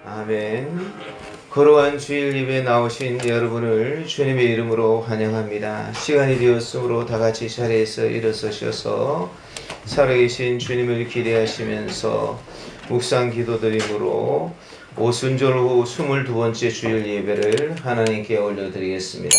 아멘. 거룩한 주일 예배에 나오신 여러분을 주님의 이름으로 환영합니다. 시간이 되었으므로 다 같이 자리에서 일어서셔서 살아계신 주님을 기대하시면서 묵상 기도드림으로 오순절 후 22번째 주일 예배를 하나님께 올려드리겠습니다.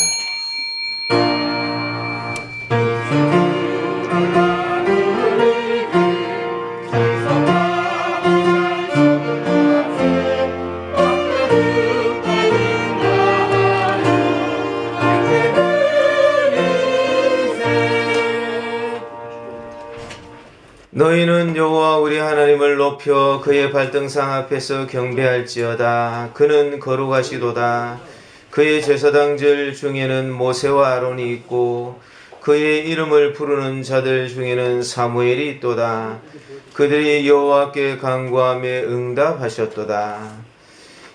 너희는 여호와 우리 하나님을 높여 그의 발등상 앞에서 경배할지어다. 그는 거룩하시도다. 그의 제사장들 중에는 모세와 아론이 있고 그의 이름을 부르는 자들 중에는 사무엘이 있도다. 그들이 여호와께 간구하며 응답하셨도다.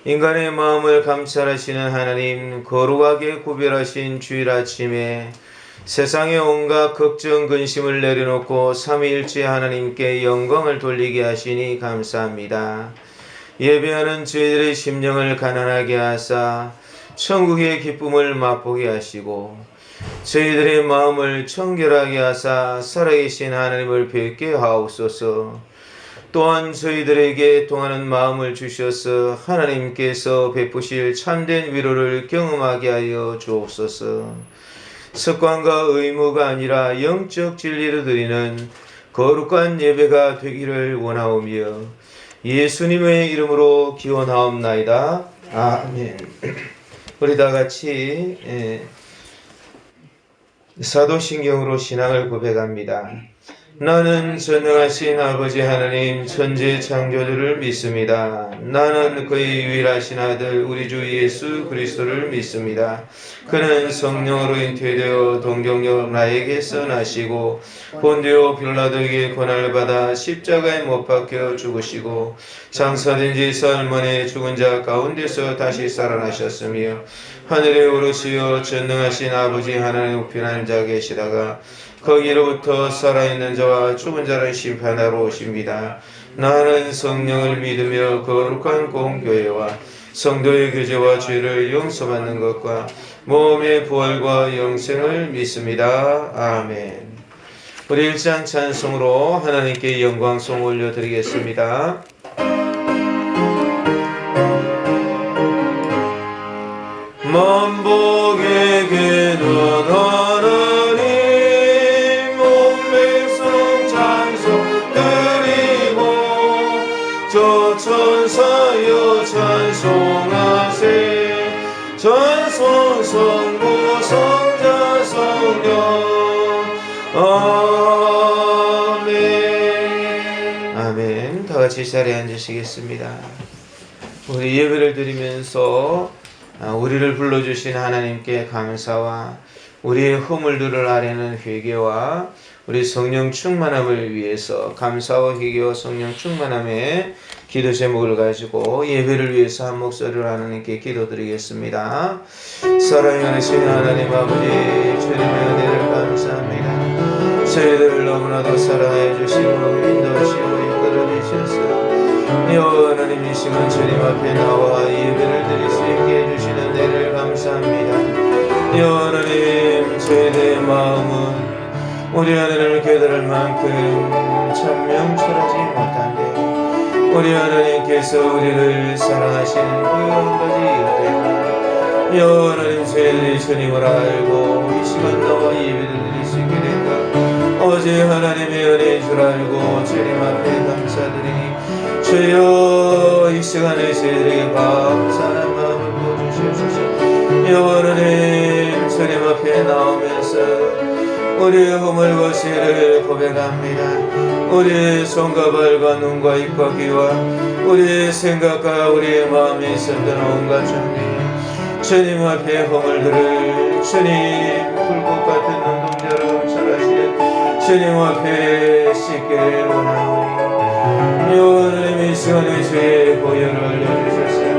인간의 마음을 감찰하시는 하나님, 거룩하게 구별하신 주일 아침에 세상의 온갖 걱정 근심을 내려놓고 삼위일체 하나님께 영광을 돌리게 하시니 감사합니다. 예배하는 저희들의 심령을 가난하게 하사 천국의 기쁨을 맛보게 하시고 저희들의 마음을 청결하게 하사 살아계신 하나님을 뵙게 하옵소서. 또한 저희들에게 통하는 마음을 주셔서 하나님께서 베푸실 참된 위로를 경험하게 하여 주옵소서. 습관과 의무가 아니라 영적 진리로 드리는 거룩한 예배가 되기를 원하오며 예수님의 이름으로 기원하옵나이다. 아멘. 우리 다 같이 사도신경으로 신앙을 고백합니다. 나는 전능하신 아버지 하나님 천지 창조주를 믿습니다. 나는 그의 유일하신 아들 우리 주 예수 그리스도를 믿습니다. 그는 성령으로 잉태되어 동정녀 나에게서 나시고 본디오 빌라도에게 고난을 받아 십자가에 못 박혀 죽으시고 장사된 지 사흘 만에 죽은 자 가운데서 다시 살아나셨으며 하늘에 오르시어 전능하신 아버지 하나님 우편한 자 계시다가 거기로부터 살아있는 자와 죽은 자를 심판하러 오십니다. 나는 성령을 믿으며 거룩한 공교회와 성도의 교제와 죄를 용서받는 것과 몸의 부활과 영생을 믿습니다. 아멘. 우리 일상 찬송으로 하나님께 영광송 올려드리겠습니다. 만복에게 넌 천사여 찬송하세 전성 성부 성자 성령 아멘. 아멘. 다 같이 자리에 앉으시겠습니다. 우리 예배를 드리면서 우리를 불러주신 하나님께 감사와 우리의 허물들을 아뢰는 회개와 우리 성령 충만함을 위해서 감사와 회개와 성령 충만함의 기도 제목을 가지고 예배를 위해서 한 목소리로 하나님께 기도드리겠습니다. 사랑이 많으신 하나님 아버지 주님의 은혜를 감사합니다. 저희들을 너무나도 사랑해 주시고 인도하시고 이끌어 주셔서 하나님 이 시간 주님 앞에 나와 예배를 드릴 수 있게 해주시는 은혜를 감사합니다. 하나님 저희들의 마음은 우리 하나님을 깨달을 만큼 참 명철하지 못한데 우리 하나님께서 우리를 사랑하시는 그 가지 은혜가 하나님 저희들이 주님을 알고 이 시간 나와 예배를 드릴 수 있게 된다. 어제 하나님의 은혜인 줄 알고 주님 앞에 감사드리니 주여 이 시간에 저희들에게 감사하는 마음을 부어주시옵소서. 하나님 주님 앞에 나오면서 우리의 허물과 죄를 고백합니다. 우리의 손과 발과 눈과 입과 귀와 우리의 생각과 우리의 마음에 있었던 온갖 준비 주님 앞에 허물들을 주님 불꽃 같은 눈동자로 감찰하시는 주님 앞에 씻기를 원하오니 하나님 이 시간에 죄의 보혈을 알려주셨어요.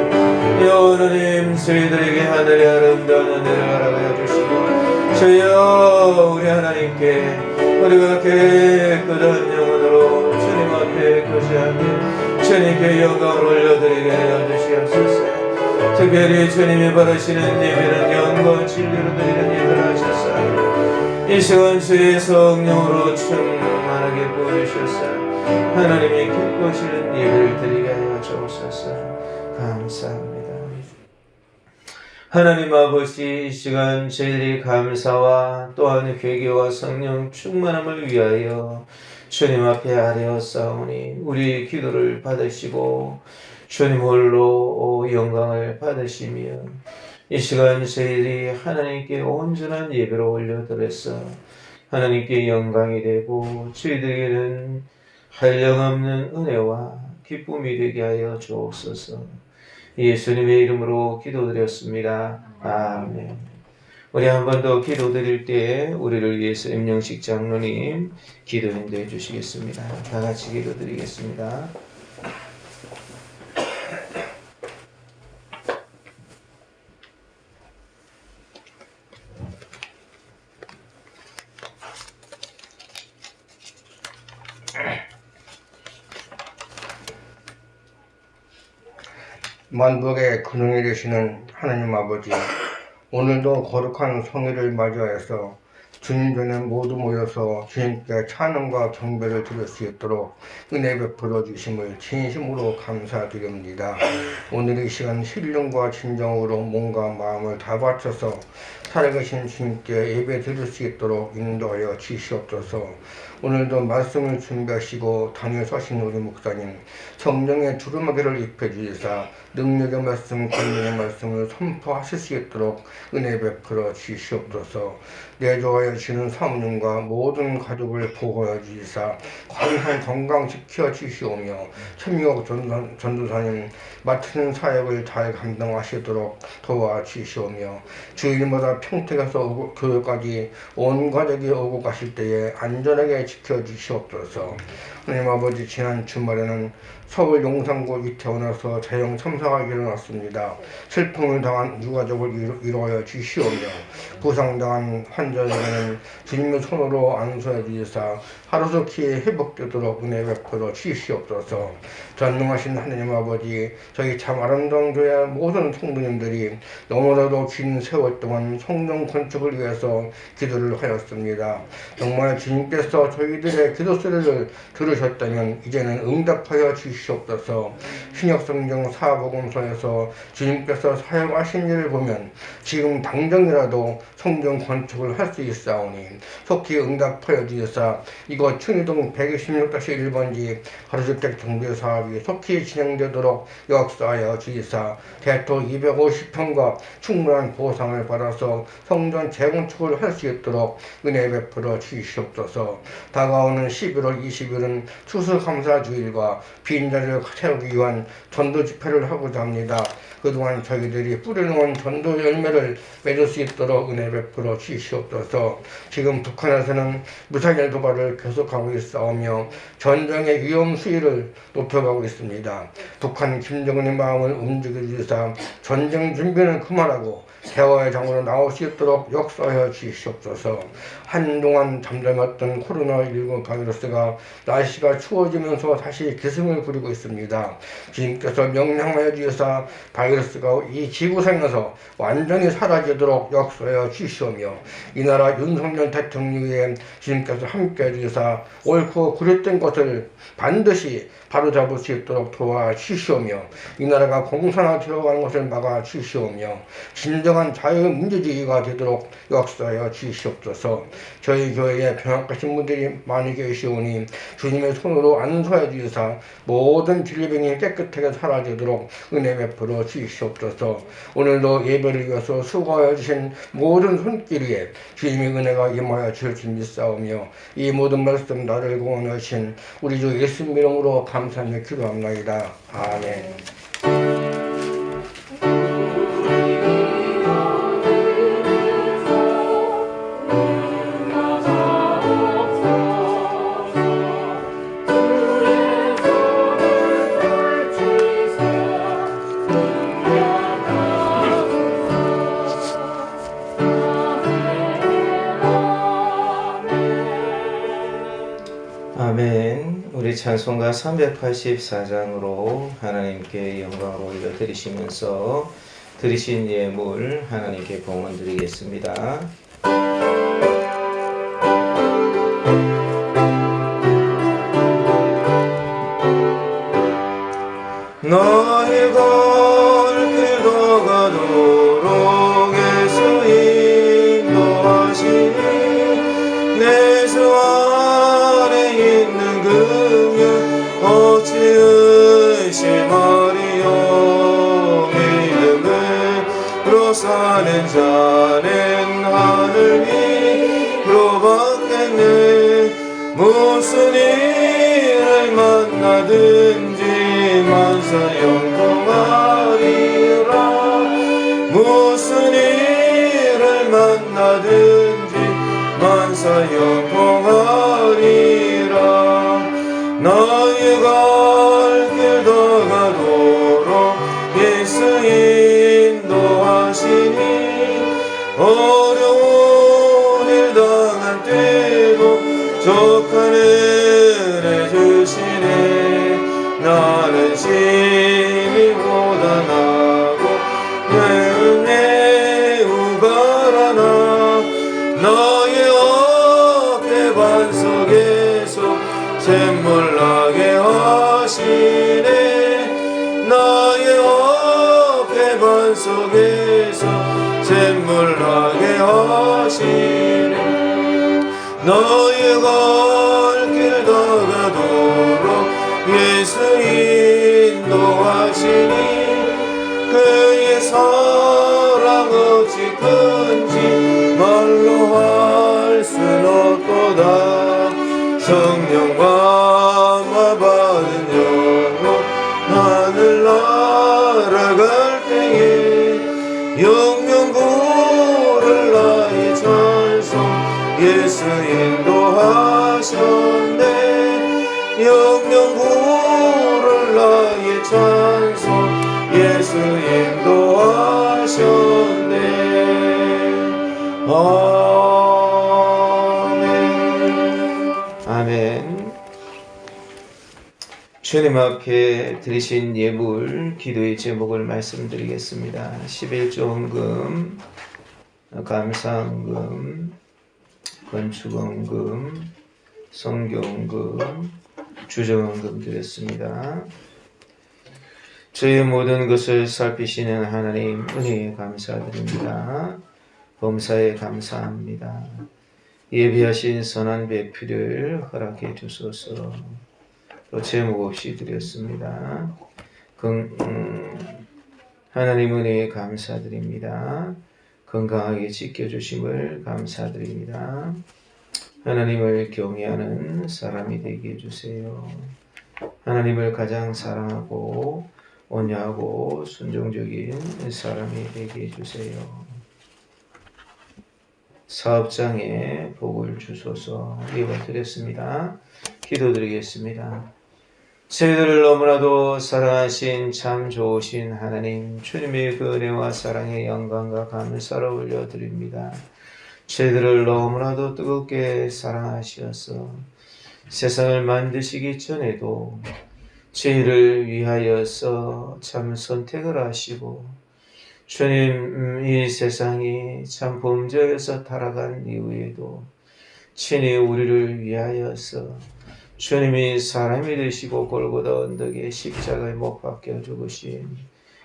하나님 저희들에게 하늘의 아름다운 은혜를 알아가여 주시고 주여 우리 하나님께 우리가 깨끗한 영혼으로 주님 앞에 거시하며 주님께 영광을 올려드리게 하여 주시옵소서. 특별히 주님이 바라시는 예배는 영과 진리로 드리는 예배를 하셨사 이 시간 주의 성령으로 충만하게 부어주셨사 하나님이 기뻐하시는 예배를 드리게 하여 주옵소서. 감사합니다. 하나님 아버지, 이 시간 저희들이 감사와 또한 회개와 성령 충만함을 위하여 주님 앞에 아뢰었사오니 우리 기도를 받으시고 주님 홀로 영광을 받으시며 이 시간 저희들이 하나님께 온전한 예배로 올려드렸어 하나님께 영광이 되고 저희들에게는 한량없는 은혜와 기쁨이 되게 하여 주옵소서. 예수님의 이름으로 기도드렸습니다. 아멘. 우리 한 번 더 기도드릴 때 우리를 위해서 임영식 장로님 기도 인도해 주시겠습니다. 다 같이 기도드리겠습니다. 만국의 근원이 되시는 하나님 아버지, 오늘도 거룩한 성일을 맞이하여서 주님 전에 모두 모여서 주님께 찬양과 경배를 드릴 수 있도록 은혜 베풀어 주심을 진심으로 감사드립니다. 오늘 이 시간 신령과 진정으로 몸과 마음을 다 바쳐서 살아계신 주님께 예배 드릴 수 있도록 인도하여 주시옵소서. 오늘도 말씀을 준비하시고 당에 서신 우리 목사님 성령의 두루마기를 입혀주시사 능력의 말씀, 권능의 말씀을 선포하실 수 있도록 은혜 베풀어 주시옵소서. 내조하여 주시는 사모님과 모든 가족을 보호하여 주시사 관한 건강시켜 주시오며 천미옥 전도사님 맡은 사역을 잘 감당하시도록 도와주시오며 주일마다 평택에서 교회까지 온 가족이 오고 가실 때에 안전하게 지켜주시옵소서. 하나님 아버지, 지난 주말에는 서울 용산구 이태원에서 자영 참사가 일어났습니다. 슬픔을 당한 유가족을 위로하여 주시오며 부상당한 환자에게는 주님의 손으로 안수해 주시사 하루속히 회복되도록 은혜 베풀어 주시옵소서. 전능하신 하나님 아버지, 저희 참 아름다운 교회 모든 성도님들이 너무나도 긴 세월 동안 성령 건축을 위해서 기도를 하였습니다. 정말 주님께서 저희들의 기도 소리를 들으셨다면 이제는 응답하여 주시옵소서. 신약성경 사복음서에서 주님께서 사용하신 일을 보면 지금 당장이라도 성경 건축을 할 수 있사오니 속히 응답하여 주시사 이곳 충의동 126-1번지 가로주택 정비 사업이 속히 진행되도록 역사하여 주시사 대토 250평과 충분한 보상을 받아서 성전 재건축을 할 수 있도록 은혜 베풀어 주시옵소서. 다가오는 11월 20일은 추수감사주일과 빈자리를 채우기 위한 전도 집회를 하고자 합니다. 그동안 저희들이 뿌려놓은 전도 열매를 맺을 수 있도록 은혜 베풀어 주시옵소서. 지금 북한에서는 무차별 도발을 계속하고 있사오며 전쟁의 위험 수위를 높여가고 있습니다. 북한 김정은의 마음을 움직여 주시사 전쟁 준비는 그만하고 대화의 장으로 나올 수 있도록 역사하여 주시옵소서. 한동안 잠잠했던 코로나19 바이러스가 날씨가 추워지면서 다시 기승을 부리고 있습니다. 주님께서 명령하여 주시사 바이러스가 이 지구상에서 완전히 사라지도록 역사하여 주시오며 이 나라 윤석열 대통령에 주님께서 함께해 주시사 옳고 그릇된 것을 반드시 바로잡을 수 있도록 도와주시오며 이 나라가 공산화되어가는 것을 막아주시오며 진정한 자유민주주의가 되도록 역사하여 주시옵소서. 저희 교회에 병약하신 분들이 많이 계시오니 주님의 손으로 안수하여 주시사 모든 질병이 깨끗하게 사라지도록 은혜 베풀어 주시옵소서. 오늘도 예배를 위해서 수고하여 주신 모든 손길 위에 주님의 은혜가 임하여 주실 줄 믿사오며 이 모든 말씀 나를 구원하신 우리 주 예수님 이름으로 감사하며 기도합나이다. 아멘. 아멘. 우리 찬송가 384장으로 하나님께 영광을 올려드리시면서 드리신 예물 하나님께 봉헌 드리겠습니다. 너희 갈 길도 가도록 예수 인도하시니 내 주 안에 있는 긍휼 어찌 의심하리요. 믿음으로 사는 자는 하늘 위로 받겠네. 무슨 일을 만나든지 만사 영통하리라. 무슨 일을 만나든지 만사 영통하리라. 너희 갈 길도 가도록 예수 인도하시니 어려운 일 당할 때도 족한 은혜 주시네. 나는 심히 고단하고 매우 가라나 너의 어깨 반석에서 샘물나게 하시네. 나의 어깨 반석에서 샘물나게 하시네. 너의 갈 길 다 가도록 예수 인도하시니 그의 사랑 어찌 큰지 말로 할 순 없도다. 성령 감화 받은 영혼 하늘 날아갈 때에 영영 부를 나의 찬송 예수 인도하셨네. 영영 부를 나의 찬송 예수 인도하셨네. 아멘. 아멘. 주님 앞에 드리신 예물 기도의 제목을 말씀드리겠습니다. 11조헌금, 감사헌금, 건축헌금, 성교헌금, 주정헌금 드렸습니다. 저의 모든 것을 살피시는 하나님 은혜에 감사드립니다. 범사에 감사합니다. 예비하신 선한 배필을 허락해 주소서. 또 제목 없이 드렸습니다. 하나님 은혜에 감사드립니다. 건강하게 지켜주심을 감사드립니다. 하나님을 경외하는 사람이 되게 해주세요. 하나님을 가장 사랑하고 온유하고 순종적인 사람이 되게 해주세요. 사업장에 복을 주소서. 예배 드렸습니다. 기도드리겠습니다. 저희들을 너무나도 사랑하신 참 좋으신 하나님, 주님의 그 은혜와 사랑의 영광과 감사를 올려드립니다. 저희들을 너무나도 뜨겁게 사랑하셔서 세상을 만드시기 전에도 저희를 위하여서 참 선택을 하시고, 주님 이 세상이 참 범죄에서 타락한 이후에도 친히 우리를 위하여서 주님이 사람이 되시고 골고다 언덕에 십자가에 못 박혀 죽으신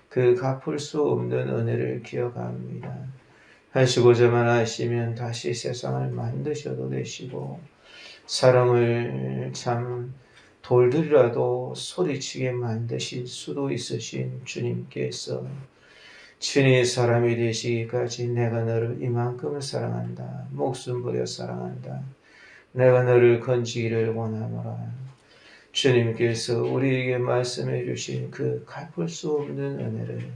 그 갚을 수 없는 은혜를 기억합니다. 하시고자만 하시면 다시 세상을 만드셔도 되시고, 사람을 참 돌들이라도 소리치게 만드실 수도 있으신 주님께서 친히 사람이 되시기까지 내가 너를 이만큼 사랑한다, 목숨 버려 사랑한다, 내가 너를 건지기를 원하노라. 주님께서 우리에게 말씀해 주신 그 갚을 수 없는 은혜를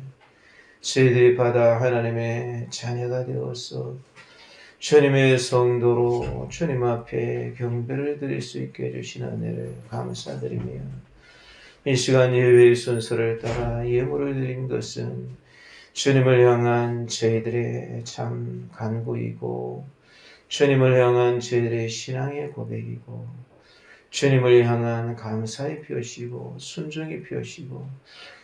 저희들이 받아 하나님의 자녀가 되어서 주님의 성도로 주님 앞에 경배를 드릴 수 있게 해주신 은혜를 감사드리며, 이 시간 예배의 순서를 따라 예물을 드린 것은 주님을 향한 저희들의 참 간구이고, 주님을 향한 저희들의 신앙의 고백이고, 주님을 향한 감사의 표시고 순종의 표시고,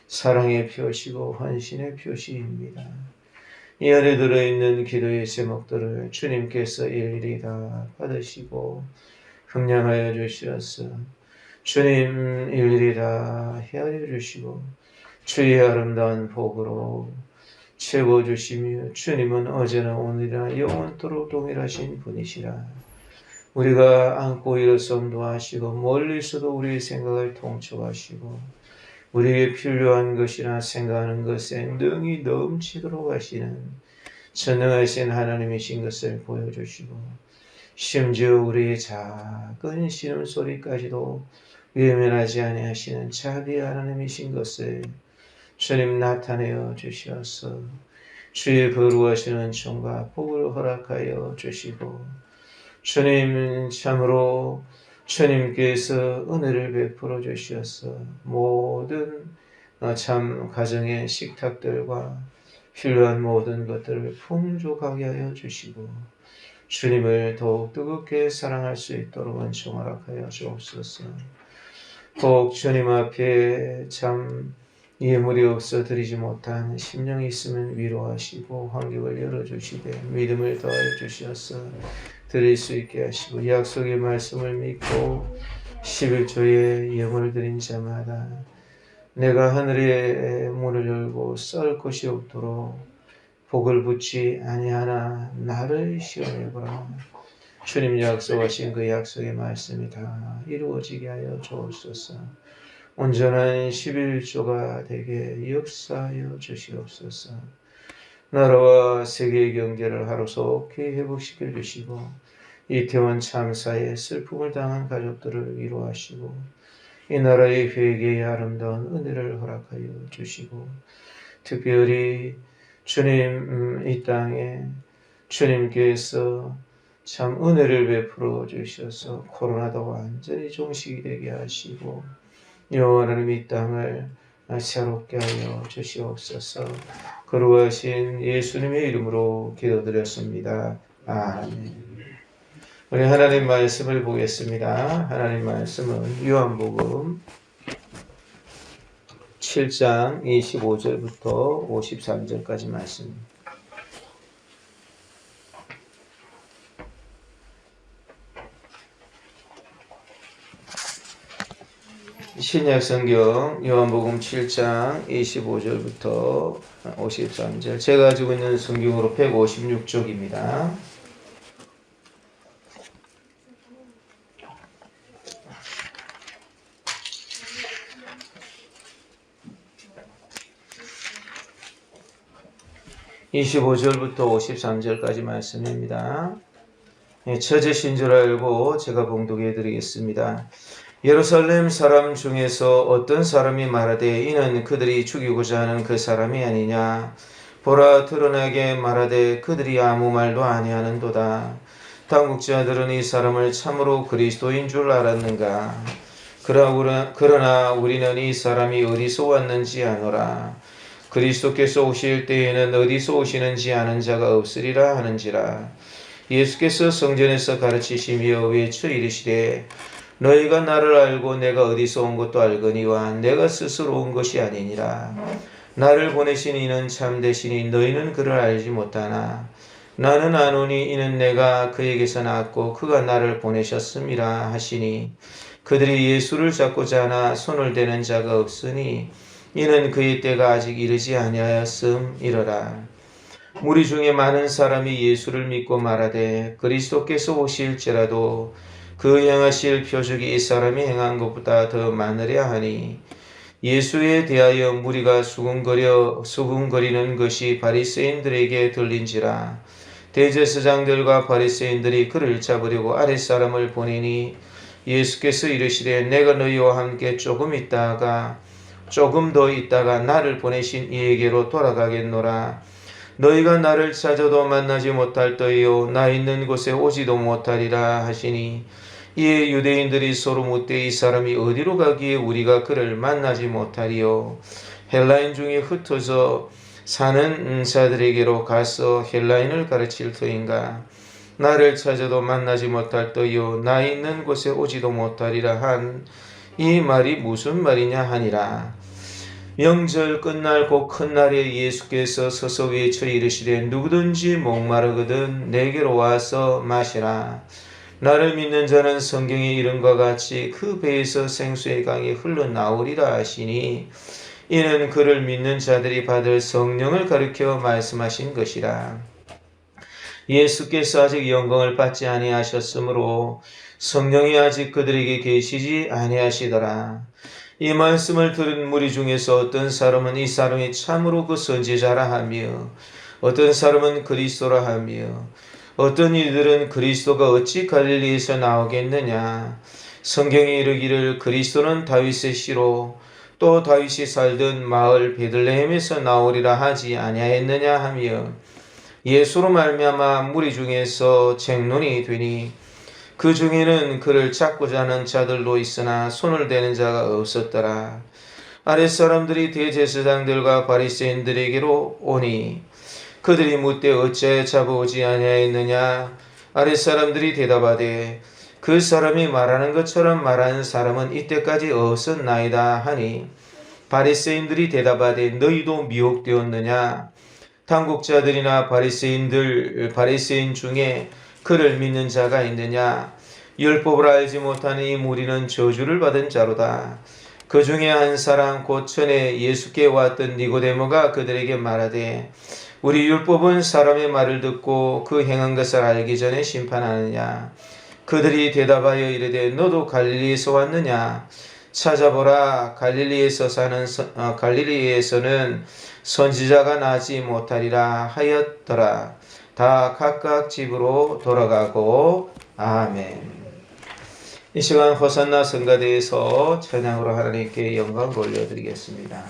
사랑의 표시고 헌신의 표시입니다. 이 안에 들어있는 기도의 제목들을 주님께서 일일이 다 받으시고 협량하여 주시어서 주님 일일이 다 헤아려 주시고 주의 아름다운 복으로 채워주시며 주님은 어제나 오늘이나 영원토록 동일하신 분이시라. 우리가 안고 일어섬도 하시고 멀리서도 우리의 생각을 통촉하시고 우리에게 필요한 것이나 생각하는 것에 능히 넘치도록 하시는 전능하신 하나님이신 것을 보여주시고 심지어 우리의 작은 신음소리까지도 외면하지 아니하시는 자비의 하나님이신 것을 주님 나타내어 주시어서 주의 거룩하신 은총과 복을 허락하여 주시고 주님 참으로 주님께서 은혜를 베풀어 주시어서 모든 참 가정의 식탁들과 필요한 모든 것들을 풍족하게 하여 주시고 주님을 더욱 뜨겁게 사랑할 수 있도록 은총 허락하여 주옵소서. 더욱 주님 앞에 참 예물이 없어 드리지 못한 심령이 있으면 위로하시고 환경을 열어주시되 믿음을 더하여 주시어서 드릴 수 있게 하시고 약속의 말씀을 믿고 11조의 예물을 드린 자마다 내가 하늘의 문을 열고 썰 것이 없도록 복을 붙지 아니하나 나를 시험해보라. 주님 약속하신 그 약속의 말씀이 다 이루어지게 하여 주옵소서. 온전한 11조가 되게 역사하여 주시옵소서. 나라와 세계의 경제를 하루속히 회복시켜 주시고 이태원 참사에 슬픔을 당한 가족들을 위로하시고 이 나라의 회개의 아름다운 은혜를 허락하여 주시고 특별히 주님 이 땅에 주님께서 참 은혜를 베풀어 주셔서 코로나도 완전히 종식이 되게 하시고 영원한 이 땅을 새롭게 하여 주시옵소서. 거룩하신 예수님의 이름으로 기도드렸습니다. 아멘. 우리 하나님 말씀을 보겠습니다. 하나님 말씀은 요한복음 7장 25절부터 53절까지 말씀입니다. 신약성경 요한복음 7장 25절부터 53절 제가 가지고 있는 성경으로 156쪽입니다. (25절부터) (53절까지) 말씀입니다. 처제신 줄 알고 제가 봉독해 드리겠습니다. 예루살렘 사람 중에서 어떤 사람이 말하되 이는 그들이 죽이고자 하는 그 사람이 아니냐. 보라 드러나게 말하되 그들이 아무 말도 아니하는도다. 당국자들은 이 사람을 참으로 그리스도인 줄 알았는가. 그러나 우리는 이 사람이 어디서 왔는지 아노라. 그리스도께서 오실 때에는 어디서 오시는지 아는 자가 없으리라 하는지라. 예수께서 성전에서 가르치시며 외쳐 이르시되 너희가 나를 알고 내가 어디서 온 것도 알거니와 내가 스스로 온 것이 아니니라. 나를 보내신 이는 참되시니 너희는 그를 알지 못하나 나는 아노니 이는 내가 그에게서 나왔고 그가 나를 보내셨음이라 하시니 그들이 예수를 잡고자 하나 손을 대는 자가 없으니 이는 그의 때가 아직 이르지 아니하였음이러라. 무리 중에 많은 사람이 예수를 믿고 말하되 그리스도께서 오실지라도 그 행하실 표적이 이 사람이 행한 것보다 더 많으랴 하니 예수에 대하여 무리가 수군거리는 것이 바리새인들에게 들린지라. 대제사장들과 바리새인들이 그를 잡으려고 아랫사람을 보내니 예수께서 이르시되 내가 너희와 함께 조금 더 있다가 나를 보내신 이에게로 돌아가겠노라. 너희가 나를 찾아도 만나지 못할 터이요 나 있는 곳에 오지도 못하리라 하시니 이에 유대인들이 서로 묻되 이 사람이 어디로 가기에 우리가 그를 만나지 못하리요. 헬라인 중에 흩어져 사는 자들에게로 가서 헬라인을 가르칠 터인가. 나를 찾아도 만나지 못할 터이요 나 있는 곳에 오지도 못하리라 한 이 말이 무슨 말이냐 하니라. 명절 끝날 곧 큰 날에 예수께서 서서 외쳐 이르시되 누구든지 목마르거든 내게로 와서 마시라. 나를 믿는 자는 성경의 이름과 같이 그 배에서 생수의 강이 흘러나오리라 하시니 이는 그를 믿는 자들이 받을 성령을 가리켜 말씀하신 것이라. 예수께서 아직 영광을 받지 아니하셨으므로 성령이 아직 그들에게 계시지 아니하시더라. 이 말씀을 들은 무리 중에서 어떤 사람은 이 사람이 참으로 그 선지자라 하며 어떤 사람은 그리스도라 하며 어떤 이들은 그리스도가 어찌 갈릴리에서 나오겠느냐. 성경이 이르기를 그리스도는 다윗의 씨로 또 다윗이 살던 마을 베들레헴에서 나오리라 하지 아니하였느냐 하며 예수로 말미암아 무리 중에서 쟁론이 되니 그 중에는 그를 찾고자 하는 자들도 있으나 손을 대는 자가 없었더라. 아랫사람들이 대제사장들과 바리새인들에게로 오니 그들이 묻되 어찌하여 잡아오지 아니하였느냐. 아랫사람들이 대답하되 그 사람이 말하는 것처럼 말하는 사람은 이때까지 없었나이다 하니 바리새인들이 대답하되 너희도 미혹되었느냐. 당국자들이나 바리새인 중에 그를 믿는 자가 있느냐. 율법을 알지 못하는 이 무리는 저주를 받은 자로다. 그 중에 한 사람 곧 전에 예수께 왔던 니고데모가 그들에게 말하되 우리 율법은 사람의 말을 듣고 그 행한 것을 알기 전에 심판하느냐. 그들이 대답하여 이르되 너도 갈릴리에서 왔느냐. 찾아보라. 갈릴리에서는 선지자가 나지 못하리라 하였더라. 다 각각 집으로 돌아가고 아멘. 이 시간 호산나 성가대에서 찬양으로 하나님께 영광을 올려드리겠습니다.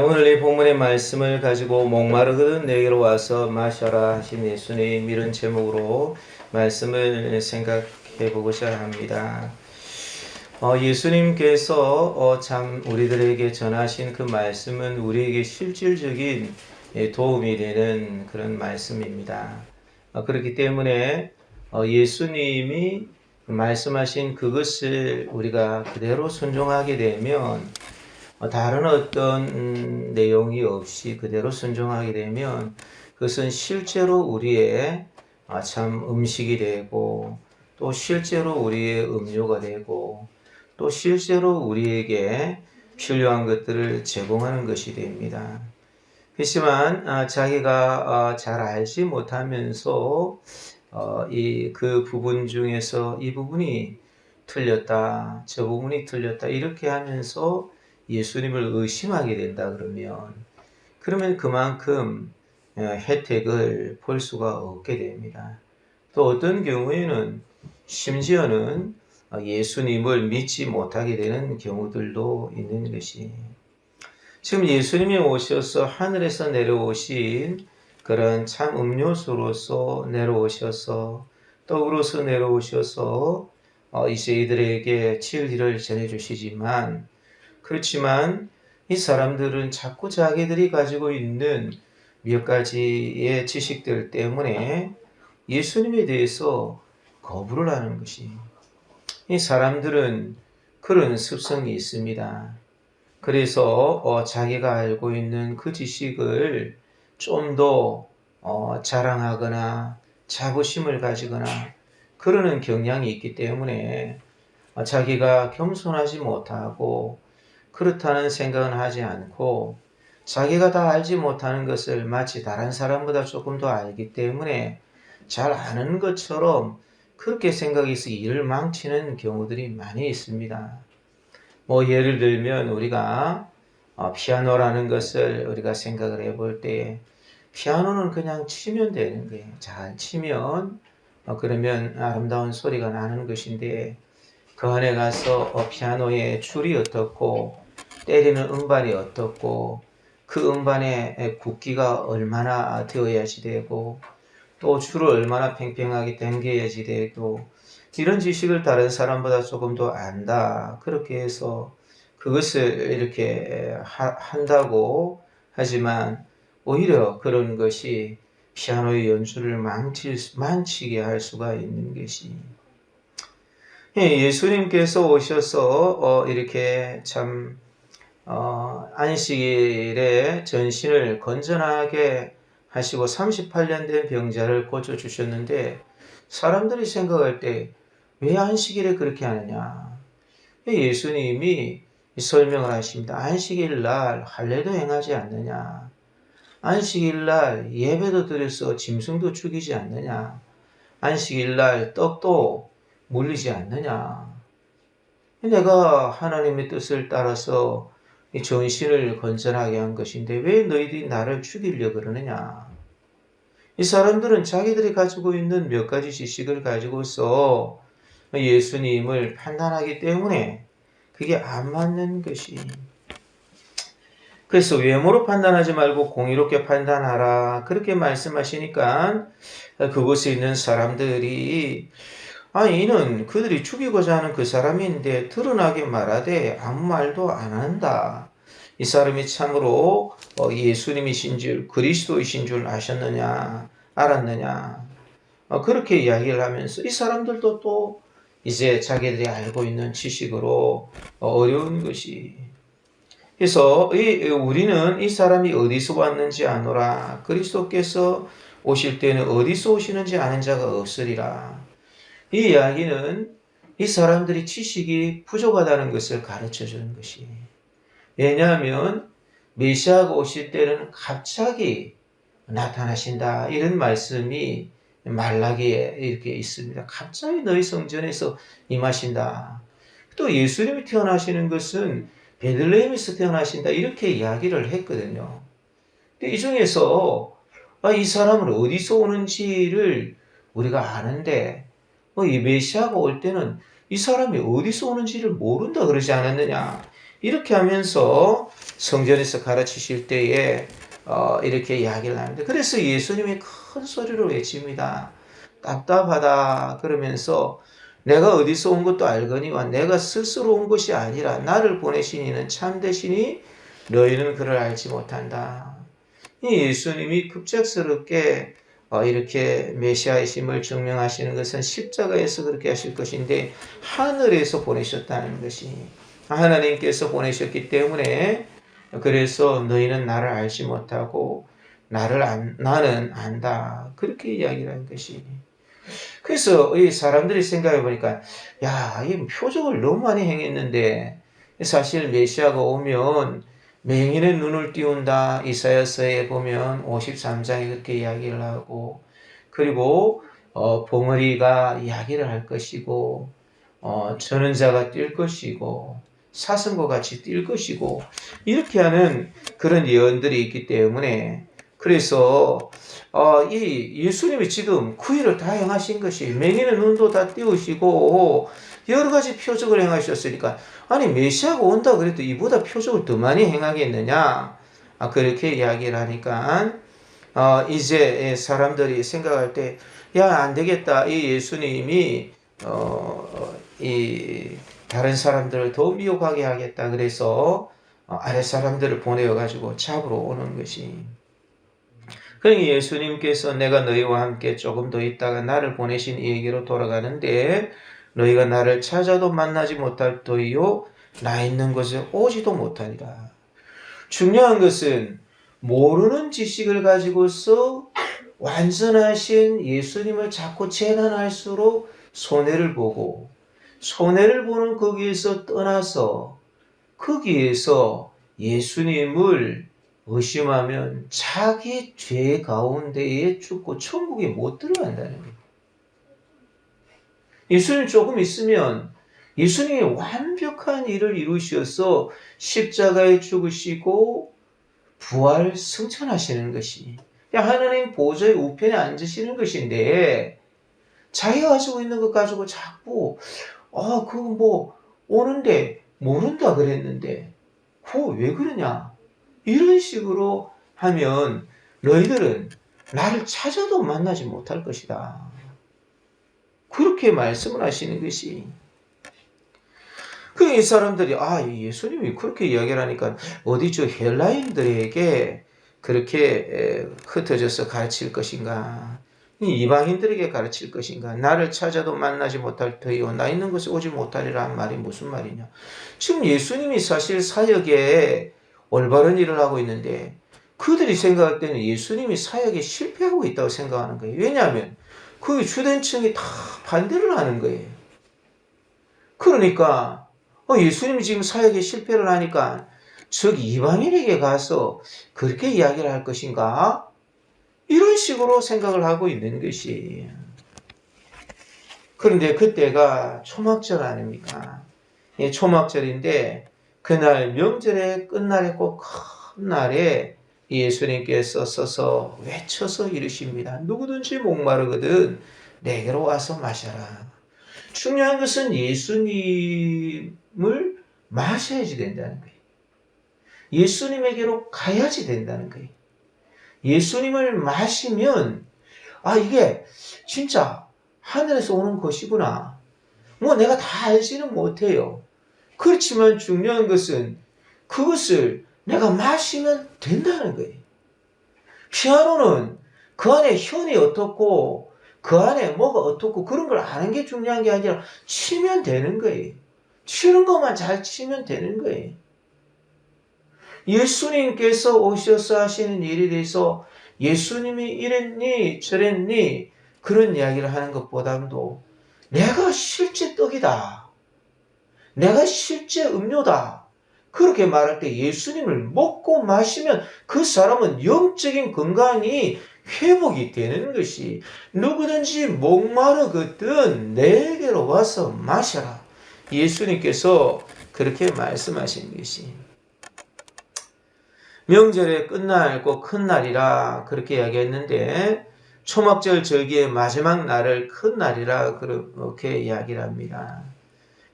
오늘 이 본문의 말씀을 가지고 목마르거든 내게로 와서 마셔라 하신 예수님 이런 제목으로 말씀을 생각해 보고자 합니다. 예수님께서 참 우리들에게 전하신 그 말씀은 우리에게 실질적인 도움이 되는 그런 말씀입니다. 그렇기 때문에 예수님이 말씀하신 그것을 우리가 그대로 순종하게 되면 다른 어떤 내용이 없이 그대로 순종하게 되면 그것은 실제로 우리의 참 음식이 되고 또 실제로 우리의 음료가 되고 또 실제로 우리에게 필요한 것들을 제공하는 것이 됩니다. 하지만 자기가 잘 알지 못하면서 그 부분 중에서 이 부분이 틀렸다, 저 부분이 틀렸다 이렇게 하면서 예수님을 의심하게 된다 그러면 그만큼 혜택을 볼 수가 없게 됩니다. 또 어떤 경우에는 심지어는 예수님을 믿지 못하게 되는 경우들도 있는 것이, 지금 예수님이 오셔서 하늘에서 내려오신 그런 참 음료수로서 내려오셔서 떡으로서 내려오셔서 이제 이들에게 진리를 전해주시지만, 그렇지만 이 사람들은 자꾸 자기들이 가지고 있는 몇 가지의 지식들 때문에 예수님에 대해서 거부를 하는 것이, 이 사람들은 그런 습성이 있습니다. 그래서 자기가 알고 있는 그 지식을 좀 더 자랑하거나 자부심을 가지거나 그러는 경향이 있기 때문에 자기가 겸손하지 못하고 그렇다는 생각은 하지 않고, 자기가 다 알지 못하는 것을 마치 다른 사람보다 조금 더 알기 때문에 잘 아는 것처럼 그렇게 생각해서 일을 망치는 경우들이 많이 있습니다. 뭐 예를 들면 우리가 피아노라는 것을 우리가 생각을 해볼 때, 피아노는 그냥 치면 되는 거예요. 잘 치면 그러면 아름다운 소리가 나는 것인데, 그 안에 가서 피아노의 줄이 어떻고 때리는 음반이 어떻고 그 음반의 굵기가 얼마나 되어야지 되고 또 줄을 얼마나 팽팽하게 당겨야지 되고, 이런 지식을 다른 사람보다 조금 더 안다 그렇게 해서 그것을 이렇게 한다고 하지만, 오히려 그런 것이 피아노의 연주를 망치게 할 수가 있는 것이, 예수님께서 오셔서 이렇게 참 안식일에 전신을 건전하게 하시고 38년 된 병자를 고쳐주셨는데, 사람들이 생각할 때 왜 안식일에 그렇게 하느냐? 예수님이 설명을 하십니다. 안식일 날 할례도 행하지 않느냐? 안식일 날 예배도 드려서 짐승도 죽이지 않느냐? 안식일 날 떡도 물리지 않느냐? 내가 하나님의 뜻을 따라서 이 전신을 건전하게 한 것인데 왜 너희들이 나를 죽이려고 그러느냐? 이 사람들은 자기들이 가지고 있는 몇 가지 지식을 가지고서 예수님을 판단하기 때문에 그게 안 맞는 것이. 그래서 외모로 판단하지 말고 공의롭게 판단하라 그렇게 말씀하시니까, 그곳에 있는 사람들이 이는 그들이 죽이고자 하는 그 사람인데 드러나게 말하되 아무 말도 안 한다. 이 사람이 참으로 예수님이신 줄, 그리스도이신 줄 아셨느냐, 알았느냐. 그렇게 이야기를 하면서 이 사람들도 또 이제 자기들이 알고 있는 지식으로 어려운 것이. 그래서 우리는 이 사람이 어디서 왔는지 아노라. 그리스도께서 오실 때는 어디서 오시는지 아는 자가 없으리라. 이 이야기는 이 사람들이 지식이 부족하다는 것을 가르쳐 주는 것이. 왜냐하면 메시아가 오실 때는 갑자기 나타나신다 이런 말씀이 말라기에 이렇게 있습니다. 갑자기 너희 성전에서 임하신다. 또 예수님이 태어나시는 것은 베들레헴에서 태어나신다 이렇게 이야기를 했거든요. 근데 이 중에서 이 사람은 어디서 오는지를 우리가 아는데 이 메시아가 올 때는 이 사람이 어디서 오는지를 모른다 그러지 않았느냐. 이렇게 하면서 성전에서 가르치실 때에 이렇게 이야기를 하는데, 그래서 예수님이 큰 소리로 외칩니다. 답답하다 그러면서 내가 어디서 온 것도 알거니와 내가 스스로 온 것이 아니라 나를 보내신 이는 참되시니 너희는 그를 알지 못한다. 이 예수님이 급작스럽게 이렇게 메시아이심을 증명하시는 것은 십자가에서 그렇게 하실 것인데 하늘에서 보내셨다는 것이, 하나님께서 보내셨기 때문에 그래서 너희는 나를 알지 못하고 나는 안다 그렇게 이야기를 한 것이. 그래서 이 사람들이 생각해 보니까 이 표적을 너무 많이 행했는데 사실 메시아가 오면 맹인의 눈을 띄운다 이사야서에 보면 53장에 그렇게 이야기를 하고, 그리고 봉어리가 이야기를 할 것이고 전원자가 뛸 것이고 사슴과 같이 뛸 것이고 이렇게 하는 그런 예언들이 있기 때문에 그래서 이 예수님이 지금 그 일을 다 행하신 것이 맹인의 눈도 다 띄우시고 여러 가지 표적을 행하셨으니까 아니 메시아가 온다 그래도 이보다 표적을 더 많이 행하겠느냐 그렇게 이야기를 하니까 이제 사람들이 생각할 때 야 안 되겠다 이 예수님이 이 다른 사람들을 더 미혹하게 하겠다 그래서 아랫 사람들을 보내어 가지고 잡으러 오는 것이 그러니 예수님께서 내가 너희와 함께 조금 더 있다가 나를 보내신 이에게로 돌아가는데 너희가 나를 찾아도 만나지 못할 터이요 나 있는 곳에 오지도 못하리라. 중요한 것은 모르는 지식을 가지고서 완전하신 예수님을 자꾸 재단할수록 손해를 보고 손해를 보는 거기에서 떠나서 거기에서 예수님을 의심하면 자기 죄 가운데에 죽고 천국에 못 들어간다는 거예요. 예수님 조금 있으면 예수님이 완벽한 일을 이루셔서 십자가에 죽으시고 부활 승천하시는 것이 하나님 보좌의 우편에 앉으시는 것인데 자기가 가지고 있는 것 가지고 자꾸 그거 뭐 오는데 모른다 그랬는데 그거 왜 그러냐 이런 식으로 하면 너희들은 나를 찾아도 만나지 못할 것이다. 그렇게 말씀을 하시는 것이 이 사람들이 이 예수님이 그렇게 이야기를 하니까 어디 저 헬라인들에게 그렇게 흩어져서 가르칠 것인가 이방인들에게 가르칠 것인가 나를 찾아도 만나지 못할 터이요 나 있는 곳에 오지 못하리라는 말이 무슨 말이냐. 지금 예수님이 사실 사역에 올바른 일을 하고 있는데 그들이 생각할 때는 예수님이 사역에 실패하고 있다고 생각하는 거예요. 왜냐하면 그 주된 층이 다 반대를 하는 거예요. 그러니까 예수님이 지금 사역에 실패를 하니까 저기 이방인에게 가서 그렇게 이야기를 할 것인가? 이런 식으로 생각을 하고 있는 것이. 그런데 그때가 초막절 아닙니까? 예, 초막절인데 그날 명절의 끝날에 꼭 큰 날에 예수님께서 서서 외쳐서 이르십니다. 누구든지 목마르거든 내게로 와서 마셔라. 중요한 것은 예수님을 마셔야지 된다는 거예요. 예수님에게로 가야지 된다는 거예요. 예수님을 마시면 이게 진짜 하늘에서 오는 것이구나. 뭐 내가 다 알지는 못해요. 그렇지만 중요한 것은 그것을 내가 마시면 된다는 거예요. 피아노는 그 안에 현이 어떻고 그 안에 뭐가 어떻고 그런 걸 아는 게 중요한 게 아니라 치면 되는 거예요. 치는 것만 잘 치면 되는 거예요. 예수님께서 오셔서 하시는 일에 대해서 예수님이 이랬니 저랬니 그런 이야기를 하는 것보다도 내가 실제 떡이다. 내가 실제 음료다. 그렇게 말할 때 예수님을 먹고 마시면 그 사람은 영적인 건강이 회복이 되는 것이 누구든지 목마르거든 내게로 와서 마셔라. 예수님께서 그렇게 말씀하신 것이 명절의 끝날 꼭 큰 날이라 그렇게 이야기했는데 초막절 절기의 마지막 날을 큰 날이라 그렇게 이야기를 합니다.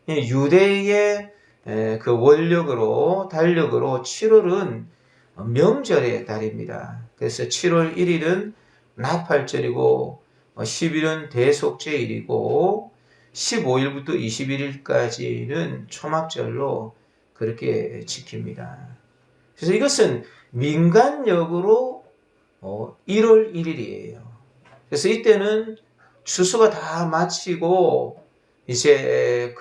유대의 그 원력으로 달력으로 7월은 명절의 달입니다. 그래서 7월 1일은 나팔절이고 10일은 대속죄일이고 15일부터 21일까지는 초막절로 그렇게 지킵니다. 그래서 이것은 민간역으로 1월 1일이에요. 그래서 이때는 추수가 다 마치고 이제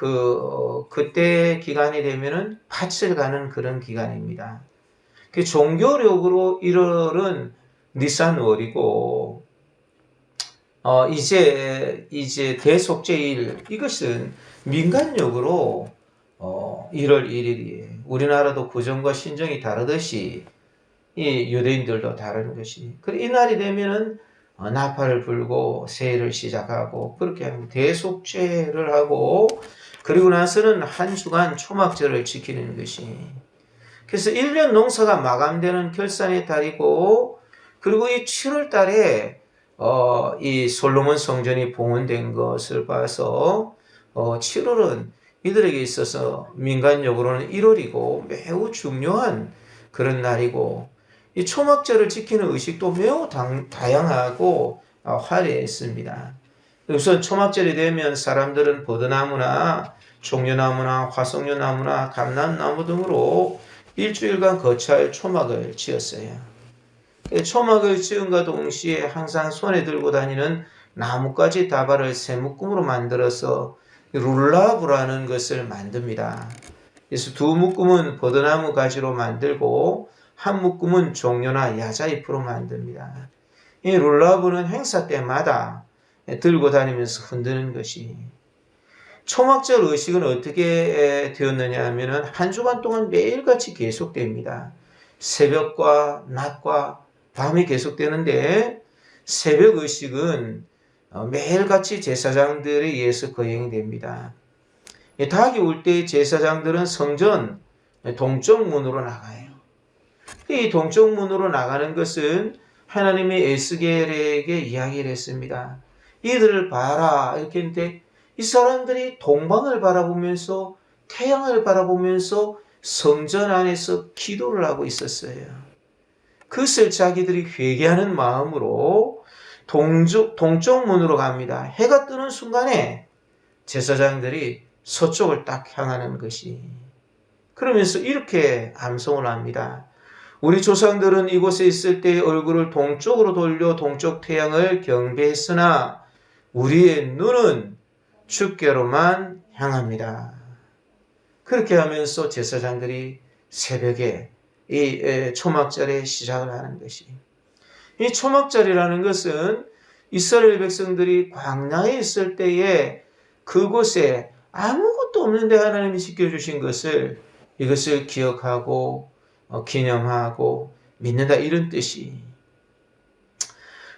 그때 기간이 되면은 밭을 가는 그런 기간입니다. 그 종교력으로 1월은 니산월이고 이제 대속죄일 이것은 민간력으로 1월 1일이에요. 우리나라도 구정과 신정이 다르듯이 이 유대인들도 다른 것이. 그리고 이 날이 되면은 나팔을 불고 새해를 시작하고 그렇게 하면 대속죄를 하고 그리고 나서는 한 주간 초막절을 지키는 것이. 그래서 1년 농사가 마감되는 결산의 달이고, 그리고 이 7월 달에 이 솔로몬 성전이 봉헌된 것을 봐서 7월은 이들에게 있어서 민간적으로는 1월이고 매우 중요한 그런 날이고, 이 초막절을 지키는 의식도 매우 다양하고 화려했습니다. 우선 초막절이 되면 사람들은 버드나무나 종려나무나 화석류나무나 감람나무 등으로 일주일간 거처할 초막을 지었어요. 초막을 지은과 동시에 항상 손에 들고 다니는 나뭇가지 다발을 세 묶음으로 만들어서 룰라브라는 것을 만듭니다. 그래서 두 묶음은 버드나무 가지로 만들고 한 묶음은 종려나 야자잎으로 만듭니다. 이 룰라브는 행사 때마다 들고 다니면서 흔드는 것이. 초막절 의식은 어떻게 되었느냐 하면 한 주간 동안 매일같이 계속됩니다. 새벽과 낮과 밤이 계속되는데, 새벽 의식은 매일같이 제사장들에 의해서 거행이 됩니다. 닭이 울 때 제사장들은 성전 동쪽 문으로 나가요. 이 동쪽 문으로 나가는 것은 하나님이 에스겔에게 이야기를 했습니다. 이들을 봐라 이렇게 했는데, 이 사람들이 동방을 바라보면서 태양을 바라보면서 성전 안에서 기도를 하고 있었어요. 그것을 자기들이 회개하는 마음으로 동쪽 문으로 갑니다. 해가 뜨는 순간에 제사장들이 서쪽을 딱 향하는 것이. 그러면서 이렇게 암송을 합니다. 우리 조상들은 이곳에 있을 때 얼굴을 동쪽으로 돌려 동쪽 태양을 경배했으나 우리의 눈은 주께로만 향합니다. 그렇게 하면서 제사장들이 새벽에 이 초막절에 시작을 하는 것이. 이 초막절이라는 것은 이스라엘 백성들이 광야에 있을 때에 그곳에 아무것도 없는데 하나님이 지켜주신 것을, 이것을 기억하고 기념하고 믿는다, 이런 뜻이.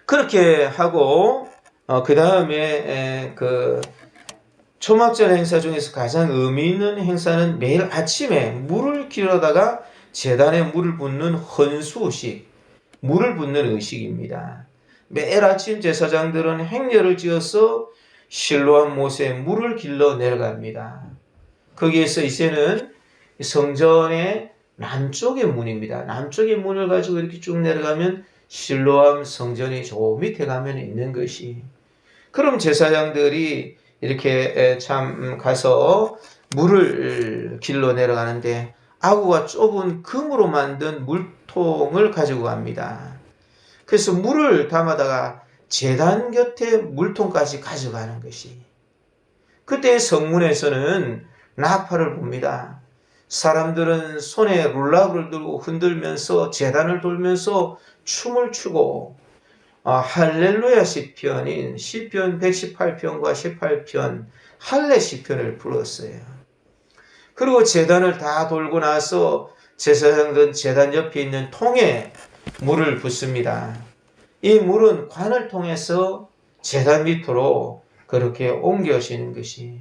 그렇게 하고 그 다음에 그 초막절 행사 중에서 가장 의미 있는 행사는 매일 아침에 물을 길어다가 제단에 물을 붓는 헌수식, 물을 붓는 의식입니다. 매일 아침 제사장들은 행렬을 지어서 실로암 못에 물을 길러 내려갑니다. 거기에서 이제는 성전의 남쪽의 문입니다. 남쪽의 문을 가지고 이렇게 쭉 내려가면 실로암 성전이 저 밑에 가면 있는 것이. 그럼 제사장들이 이렇게 참 가서 물을 길러 내려가는데 아구가 좁은 금으로 만든 물통을 가지고 갑니다. 그래서 물을 담아다가 제단 곁에 물통까지 가져가는 것이. 그때 성문에서는 나팔을 붑니다. 사람들은 손에 룰라브를 들고 흔들면서 제단을 돌면서 춤을 추고 할렐루야 시편인 시편 118편과 18편 할례 시편을 불렀어요. 그리고 제단을 다 돌고 나서 제사장들은 제단 옆에 있는 통에 물을 붓습니다. 이 물은 관을 통해서 제단 밑으로 그렇게 옮겨지는 것이.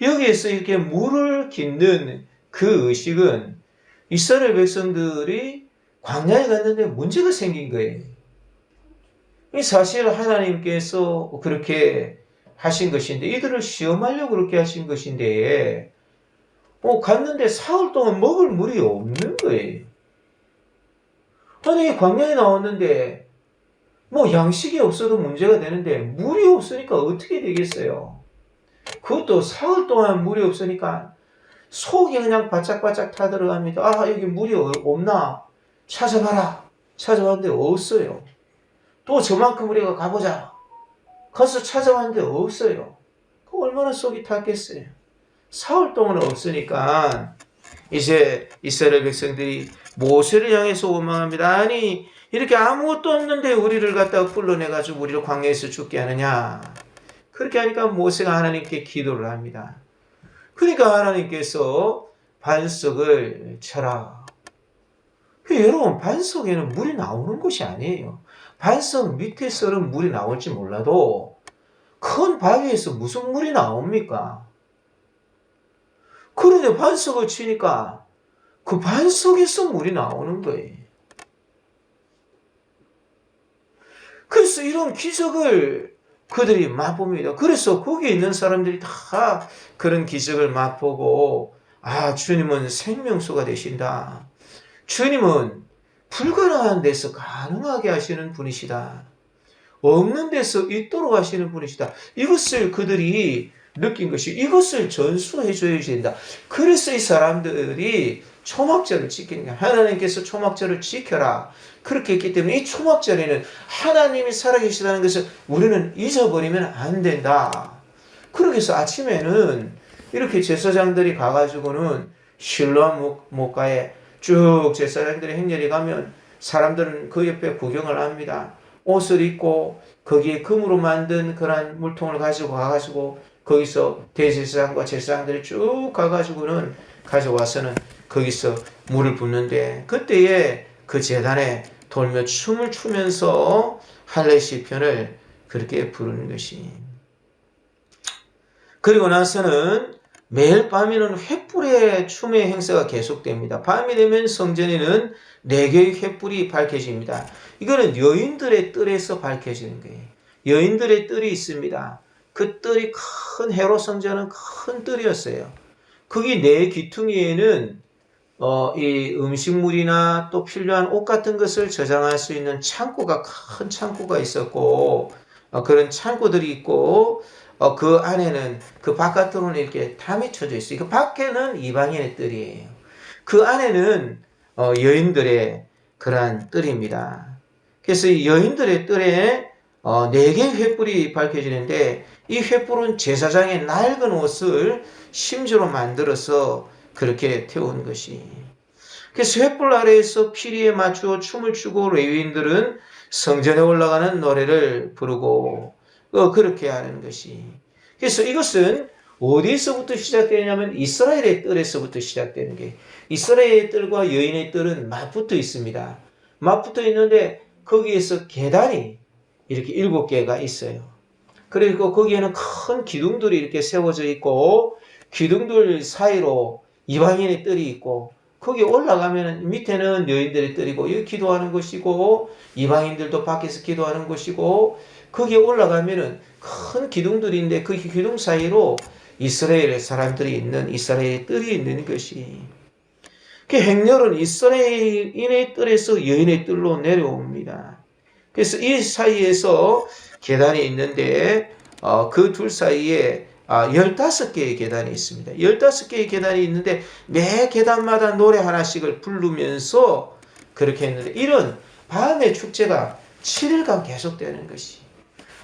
여기에서 이렇게 물을 깃는 그 의식은 이스라엘 백성들이 광야에 갔는데 문제가 생긴 거예요. 사실 하나님께서 그렇게 하신 것인데, 이들을 시험하려고 그렇게 하신 것인데, 갔는데 사흘 동안 먹을 물이 없는 거예요. 아니, 광야에 나왔는데, 양식이 없어도 문제가 되는데, 물이 없으니까 어떻게 되겠어요? 그것도 사흘 동안 물이 없으니까, 속이 그냥 바짝바짝 타들어갑니다. 여기 물이 없나? 찾아봐라. 찾아봤는데 없어요. 또 저만큼 우리가 가보자. 가서 찾아봤는데 없어요. 그 얼마나 속이 탔겠어요. 사흘 동안 없으니까 이제 이스라엘 백성들이 모세를 향해서 원망합니다. 아니, 이렇게 아무것도 없는데 우리를 갖다가 불러내가지고 우리를 광야에서 죽게 하느냐. 그렇게 하니까 모세가 하나님께 기도를 합니다. 그러니까 하나님께서 반석을 쳐라. 여러분, 반석에는 물이 나오는 것이 아니에요. 반석 밑에서는 물이 나올지 몰라도 큰 바위에서 무슨 물이 나옵니까? 그런데 반석을 치니까 그 반석에서 물이 나오는 거예요. 그래서 이런 기적을 그들이 맛봅니다. 그래서 거기에 있는 사람들이 다 그런 기적을 맛보고, 아, 주님은 생명수가 되신다. 주님은 불가능한 데서 가능하게 하시는 분이시다. 없는 데서 있도록 하시는 분이시다. 이것을 그들이 느낀 것이, 이것을 전수해 줘야 된다. 그래서 이 사람들이 초막절을 지키는 거야. 하나님께서 초막절을 지켜라. 그렇게 했기 때문에 이 초막절에는 하나님이 살아계시다는 것을 우리는 잊어버리면 안 된다. 그러기 위해서 아침에는 이렇게 제사장들이 가가지고는 실로암 목가에 쭉 제사장들이 행렬이 가면 사람들은 그 옆에 구경을 합니다. 옷을 입고 거기에 금으로 만든 그런 물통을 가지고 가가지고 거기서 대제사장과 제사장들이 쭉 가가지고는 가져와서는 거기서 물을 붓는데, 그때에 그 제단에 돌며 춤을 추면서 할례 시편을 그렇게 부르는 것이. 그리고 나서는 매일 밤에는 횃불의 춤의 행사가 계속됩니다. 밤이 되면 성전에는 4개의 횃불이 밝혀집니다. 이거는 여인들의 뜰에서 밝혀지는 거예요. 여인들의 뜰이 있습니다. 그 뜰이 큰 헤롯 성전은 큰 뜰이었어요. 거기 4귀퉁이에는 이 음식물이나 또 필요한 옷 같은 것을 저장할 수 있는 창고가, 큰 창고가 있었고, 그런 창고들이 있고, 그 안에는, 그 바깥으로는 이렇게 담이 쳐져 있어요. 그 밖에는 이방인의 뜰이에요. 그 안에는 여인들의 그러한 뜰입니다. 그래서 이 여인들의 뜰에 4개의 횃불이 밝혀지는데, 이 횃불은 제사장의 낡은 옷을 심지로 만들어서 그렇게 태운 것이. 그래서 횃불 아래에서 피리에 맞추어 춤을 추고 레위인들은 성전에 올라가는 노래를 부르고 그렇게 하는 것이. 그래서 이것은 어디서부터 시작되냐면 이스라엘의 뜰에서부터 시작되는 게, 이스라엘의 뜰과 여인의 뜰은 맞붙어 있습니다. 맞붙어 있는데 거기에서 계단이 이렇게 7개가 있어요. 그리고 거기에는 큰 기둥들이 이렇게 세워져 있고, 기둥들 사이로 이방인의 뜰이 있고, 거기 올라가면 밑에는 여인들의 뜰이고, 여기 기도하는 곳이고, 이방인들도 밖에서 기도하는 곳이고, 거기에 올라가면은 큰 기둥들인데 그 기둥 사이로 이스라엘의 사람들이 있는, 이스라엘의 뜰이 있는 것이. 그 행렬은 이스라엘인의 뜰에서 여인의 뜰로 내려옵니다. 그래서 이 사이에서 계단이 있는데 그 둘 사이에 15개의 계단이 있습니다. 15개의 계단이 있는데 매 계단마다 노래 하나씩을 부르면서 그렇게 했는데, 이런 밤의 축제가 7일간 계속되는 것이.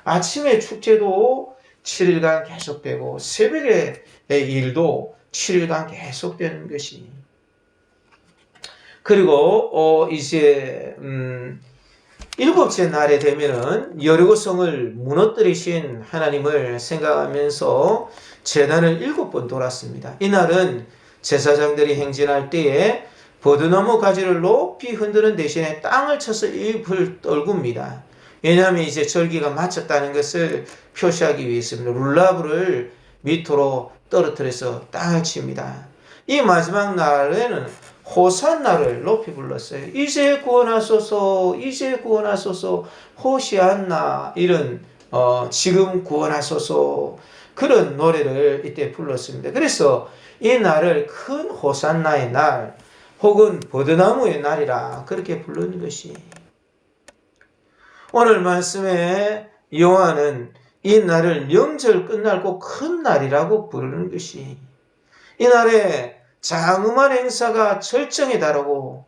아침의 축제도 7일간 계속되고 새벽의 일도 7일간 계속되는 것이. 그리고 이제 7째 날에 되면은 여리고성을 무너뜨리신 하나님을 생각하면서 제단을 7번 돌았습니다. 이날은 제사장들이 행진할 때에 버드나무 가지를 높이 흔드는 대신에 땅을 쳐서 입을 떨굽니다. 왜냐하면 이제 절기가 마쳤다는 것을 표시하기 위해서입니다. 룰라브를 밑으로 떨어뜨려서 땅을 칩니다. 이 마지막 날에는 호산나를 높이 불렀어요. 이제 구원하소서, 이제 구원하소서, 호시안나, 이런 지금 구원하소서, 그런 노래를 이때 불렀습니다. 그래서 이 날을 큰 호산나의 날 혹은 버드나무의 날이라 그렇게 부르는 것이. 오늘 말씀에 요한은 이 날을 명절 끝날고 큰 날이라고 부르는 것이, 이 날에 장엄한 행사가 절정에 달하고,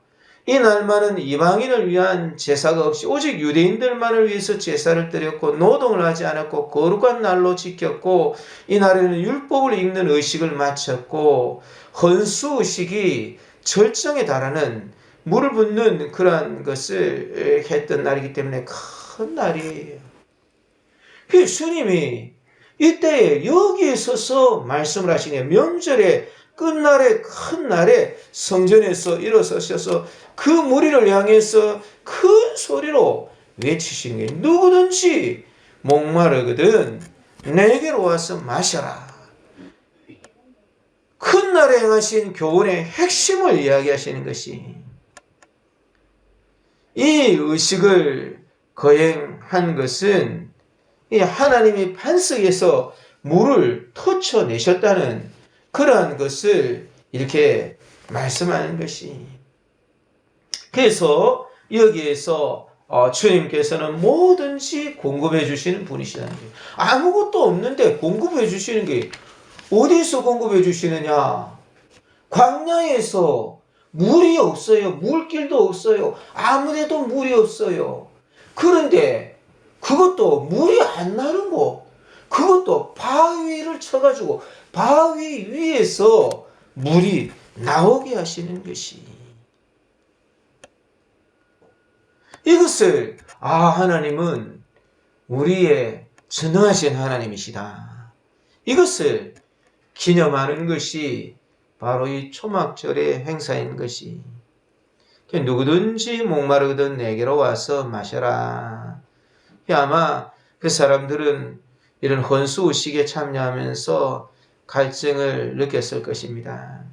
이 날만은 이방인을 위한 제사가 없이 오직 유대인들만을 위해서 제사를 드렸고 노동을 하지 않았고 거룩한 날로 지켰고, 이 날에는 율법을 읽는 의식을 마쳤고 헌수의식이 절정에 달하는 물을 붓는 그러한 것을 했던 날이기 때문에 큰 날이에요. 그 스님이 이때 여기에 서서 말씀을 하시네요. 명절에 끝날에 큰 날에 성전에서 일어서셔서 그 무리를 향해서 큰 소리로 외치신 게, 누구든지 목마르거든 내게로 와서 마셔라. 큰 날에 행하신 교훈의 핵심을 이야기하시는 것이 이 의식을 거행한 것은 이 하나님이 반석에서 물을 터쳐내셨다는 그러한 것을 이렇게 말씀하는 것이. 그래서 여기에서 주님께서는 뭐든지 공급해 주시는 분이시라는 거예요. 아무것도 없는데 공급해 주시는 게 어디서 공급해 주시느냐? 광야에서 물이 없어요. 물길도 없어요. 아무데도 물이 없어요. 그런데 그것도 물이 안 나는 곳, 그것도 바위를 쳐가지고 바위 위에서 물이 나오게 하시는 것이. 이것을 하나님은 우리의 전능하신 하나님이시다. 이것을 기념하는 것이 바로 이 초막절의 행사인 것이. 누구든지 목마르거든 내게로 와서 마셔라. 아마 그 사람들은 이런 헌수의식에 참여하면서 갈증을 느꼈을 것입니다.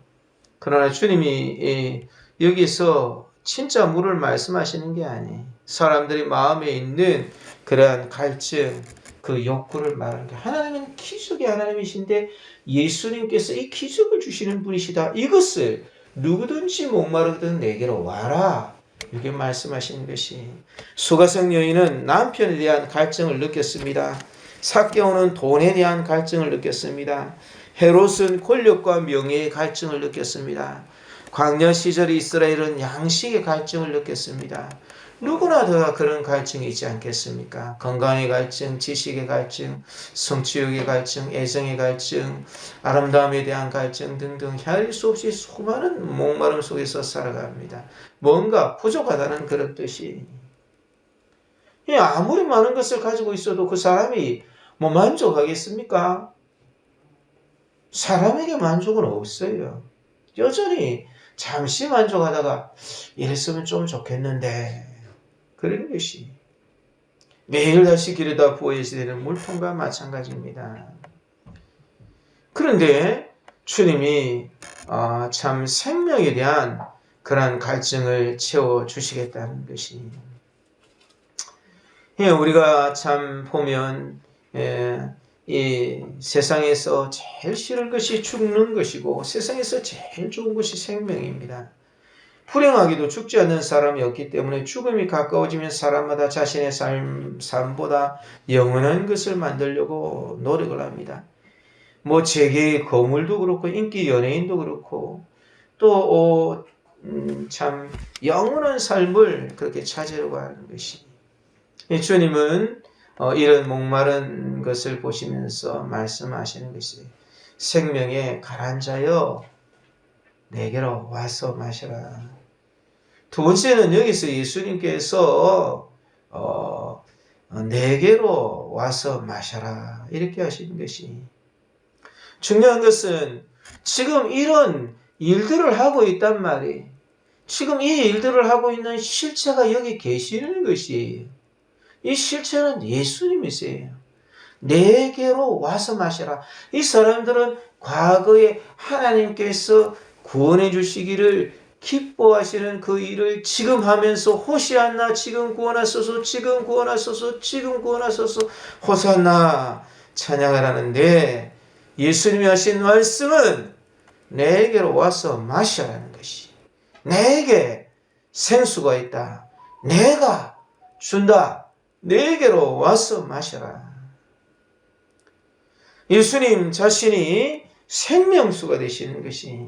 그러나 주님이 여기서 진짜 물을 말씀하시는 게 아니에요. 사람들이 마음에 있는 그러한 갈증, 그 욕구를 말하는 거예요. 하나님은 기적의 하나님이신데 예수님께서 이 기적을 주시는 분이시다. 이것을 누구든지 목마르거든 내게로 와라. 이렇게 말씀하시는 것이. 수가성 여인은 남편에 대한 갈증을 느꼈습니다. 삭개오는 돈에 대한 갈증을 느꼈습니다. 헤롯은 권력과 명예의 갈증을 느꼈습니다. 광야 시절 이스라엘은 양식의 갈증을 느꼈습니다. 누구나 다 그런 갈증이 있지 않겠습니까? 건강의 갈증, 지식의 갈증, 성취욕의 갈증, 애정의 갈증, 아름다움에 대한 갈증 등등 헤아릴 수 없이 수많은 목마름 속에서 살아갑니다. 뭔가 부족하다는 그런 뜻이. 아무리 많은 것을 가지고 있어도 그 사람이 만족하겠습니까? 사람에게 만족은 없어요. 여전히 잠시 만족하다가 이랬으면 좀 좋겠는데 그런 것이 매일 다시 길에다 부어야 되는 물통과 마찬가지입니다. 그런데 주님이 참 생명에 대한 그러한 갈증을 채워주시겠다는 것이. 우리가 참 보면 이 세상에서 제일 싫은 것이 죽는 것이고 세상에서 제일 좋은 것이 생명입니다. 불행하게도 죽지 않는 사람이 없기 때문에 죽음이 가까워지면 사람마다 자신의 삶보다 영원한 것을 만들려고 노력을 합니다. 재계의 거물도 그렇고 인기 연예인도 그렇고 또 참 영원한 삶을 그렇게 찾으려고 하는 것이. 주님은 이런 목마른 것을 보시면서 말씀하시는 것이 생명의 가라앉아여 내게로 와서 마셔라. 두 번째는 여기서 예수님께서 내게로 와서 마셔라 이렇게 하시는 것이. 중요한 것은 지금 이런 일들을 하고 있단 말이에요. 지금 이 일들을 하고 있는 실체가 여기 계시는 것이. 이 실체는 예수님이세요. 내게로 와서 마셔라. 이 사람들은 과거에 하나님께서 구원해 주시기를 기뻐하시는 그 일을 지금 하면서 호시아나 지금 구원하소서 지금 구원하소서 지금 구원하소서 호산나 찬양을 하는데 예수님이 하신 말씀은 내게로 와서 마셔라는 것이. 내게 생수가 있다. 내가 준다. 내게로 와서 마셔라. 예수님 자신이 생명수가 되시는 것이.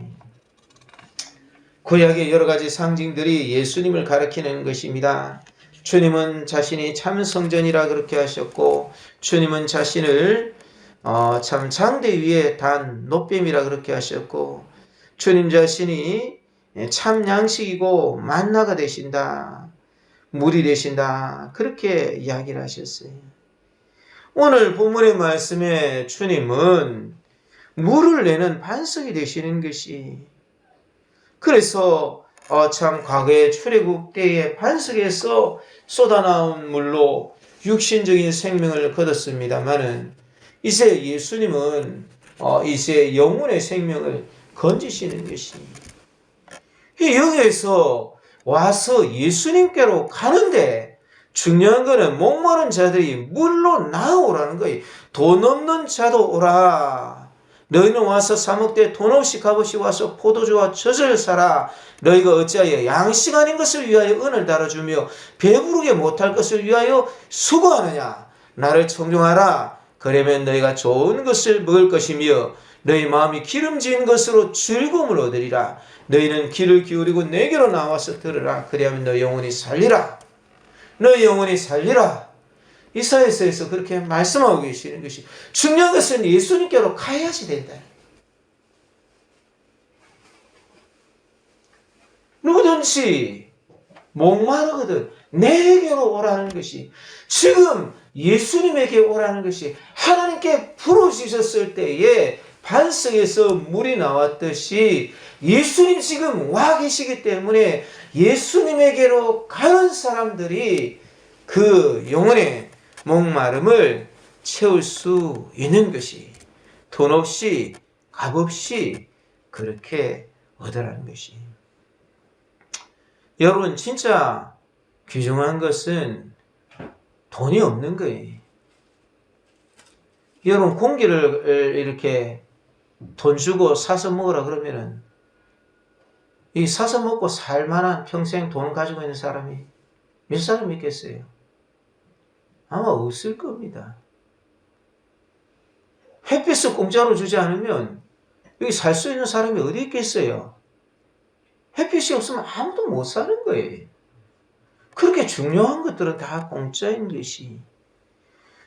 구약의 여러 가지 상징들이 예수님을 가리키는 것입니다. 주님은 자신이 참 성전이라 그렇게 하셨고 주님은 자신을 참 장대 위에 단 노뱀이라 그렇게 하셨고 주님 자신이 참 양식이고 만나가 되신다. 물이 되신다. 그렇게 이야기를 하셨어요. 오늘 본문의 말씀에 주님은 물을 내는 반석이 되시는 것이. 그래서 참 과거의 출애굽 때의 반석에서 쏟아나온 물로 육신적인 생명을 거뒀습니다마는 이제 예수님은 이제 영혼의 생명을 건지시는 것이. 여기에서 와서 예수님께로 가는데 중요한 거는 목마른 자들이 물로 나오라는 거예요. 돈 없는 자도 오라. 너희는 와서 사 먹되 돈 없이 값없이 와서 포도주와 젖을 사라. 너희가 어찌하여 양식 아닌 것을 위하여 은을 달아주며 배부르게 못할 것을 위하여 수고하느냐. 나를 청종하라. 그러면 너희가 좋은 것을 먹을 것이며 너희 마음이 기름진 것으로 즐거움을 얻으리라. 너희는 귀를 기울이고 내게로 나와서 들으라. 그리하면 너희 영혼이 살리라. 너희 영혼이 살리라. 이사야서에서 그렇게 말씀하고 계시는 것이, 중요한 것은 예수님께로 가야지 된다. 누구든지 목마르거든 내게로 오라는 것이, 지금 예수님에게 오라는 것이, 하나님께 부르짖었을 때에 반석에서 물이 나왔듯이 예수님 지금 와 계시기 때문에 예수님에게로 가는 사람들이 그 영혼의 목마름을 채울 수 있는 것이, 돈 없이 값 없이 그렇게 얻으라는 것이. 여러분, 진짜 귀중한 것은 돈이 없는 거예요. 여러분, 공기를 이렇게 돈 주고 사서 먹으라 그러면은 이 사서 먹고 살만한 평생 돈 가지고 있는 사람이 몇 사람 있겠어요? 아마 없을 겁니다. 햇빛을 공짜로 주지 않으면 여기 살 수 있는 사람이 어디 있겠어요? 햇빛이 없으면 아무도 못 사는 거예요. 그렇게 중요한 것들은 다 공짜인 것이,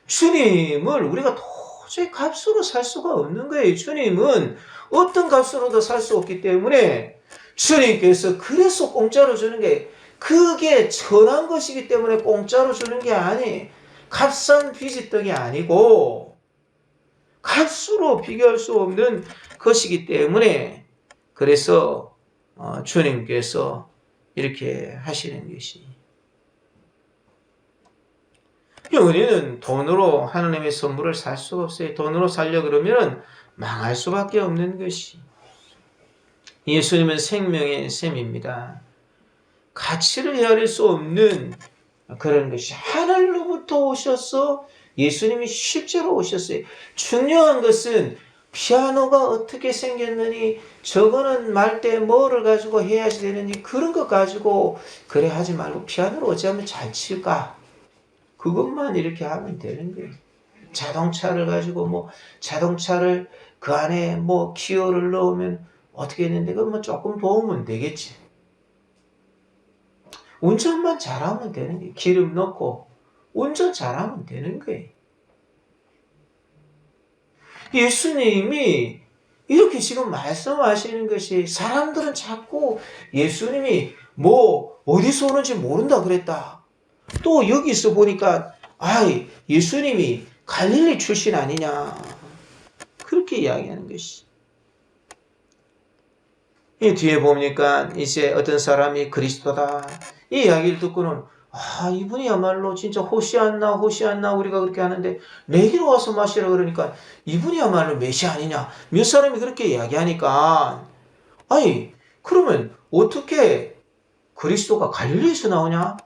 주님을 우리가 도저히 값으로 살 수가 없는 거예요. 주님은 어떤 값으로도 살 수 없기 때문에 주님께서 그래서 공짜로 주는 게, 그게 천한 것이기 때문에 공짜로 주는 게 아니, 값싼 비지떡이 아니고 값으로 비교할 수 없는 것이기 때문에, 그래서 주님께서 이렇게 하시는 것이, 우리는 돈으로 하나님의 선물을 살 수가 없어요. 돈으로 살려 그러면 망할 수밖에 없는 것이. 예수님은 생명의 샘입니다. 가치를 헤아릴 수 없는 그런 것이, 하늘로부터 오셔서 예수님이 실제로 오셨어요. 중요한 것은 피아노가 어떻게 생겼느니, 저거는 말 때 뭐를 가지고 해야지 되는지, 그런 것 가지고 그래 하지 말고 피아노를 어찌하면 잘 칠까, 그것만 이렇게 하면 되는 거예요. 자동차를 가지고 뭐 자동차를 그 안에 뭐 기어를 넣으면 어떻게 했는데, 그건 뭐 조금 도우면 되겠지. 운전만 잘하면 되는 거예요. 기름 넣고 운전 잘하면 되는 거예요. 예수님이 이렇게 지금 말씀하시는 것이, 사람들은 자꾸 예수님이 뭐 어디서 오는지 모른다 그랬다. 또 여기서 보니까 예수님이 갈릴리 출신 아니냐, 그렇게 이야기하는 것이. 이 뒤에 보니까 이제 어떤 사람이 그리스도다 이 이야기를 듣고는, 이분이야말로 진짜 호시안나 우리가 그렇게 하는데 내게로 와서 마시라 그러니까 이분이야말로 메시아 아니냐, 몇 사람이 그렇게 이야기하니까, 그러면 어떻게 그리스도가 갈릴리에서 나오냐?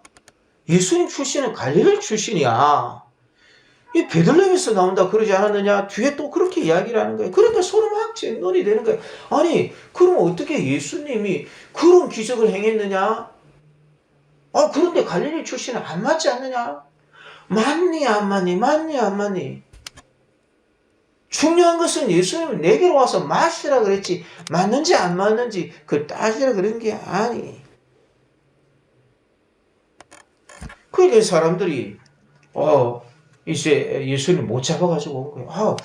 예수님 출신은 갈릴리 출신이야. 이 베들레헴에서 나온다 그러지 않았느냐? 뒤에 또 그렇게 이야기를 하는 거예요. 그러니까 서로 막 쟁론이 되는 거예요. 그럼 어떻게 예수님이 그런 기적을 행했느냐? 그런데 갈릴리 출신은 안 맞지 않느냐? 맞니 안 맞니? 중요한 것은 예수님은 내게로 와서 마시라 그랬지, 맞는지 안 맞는지 그걸 따지라 그런 게 아니. 그러니까 사람들이 이제 예수님 못 잡아가지고 온 거예요.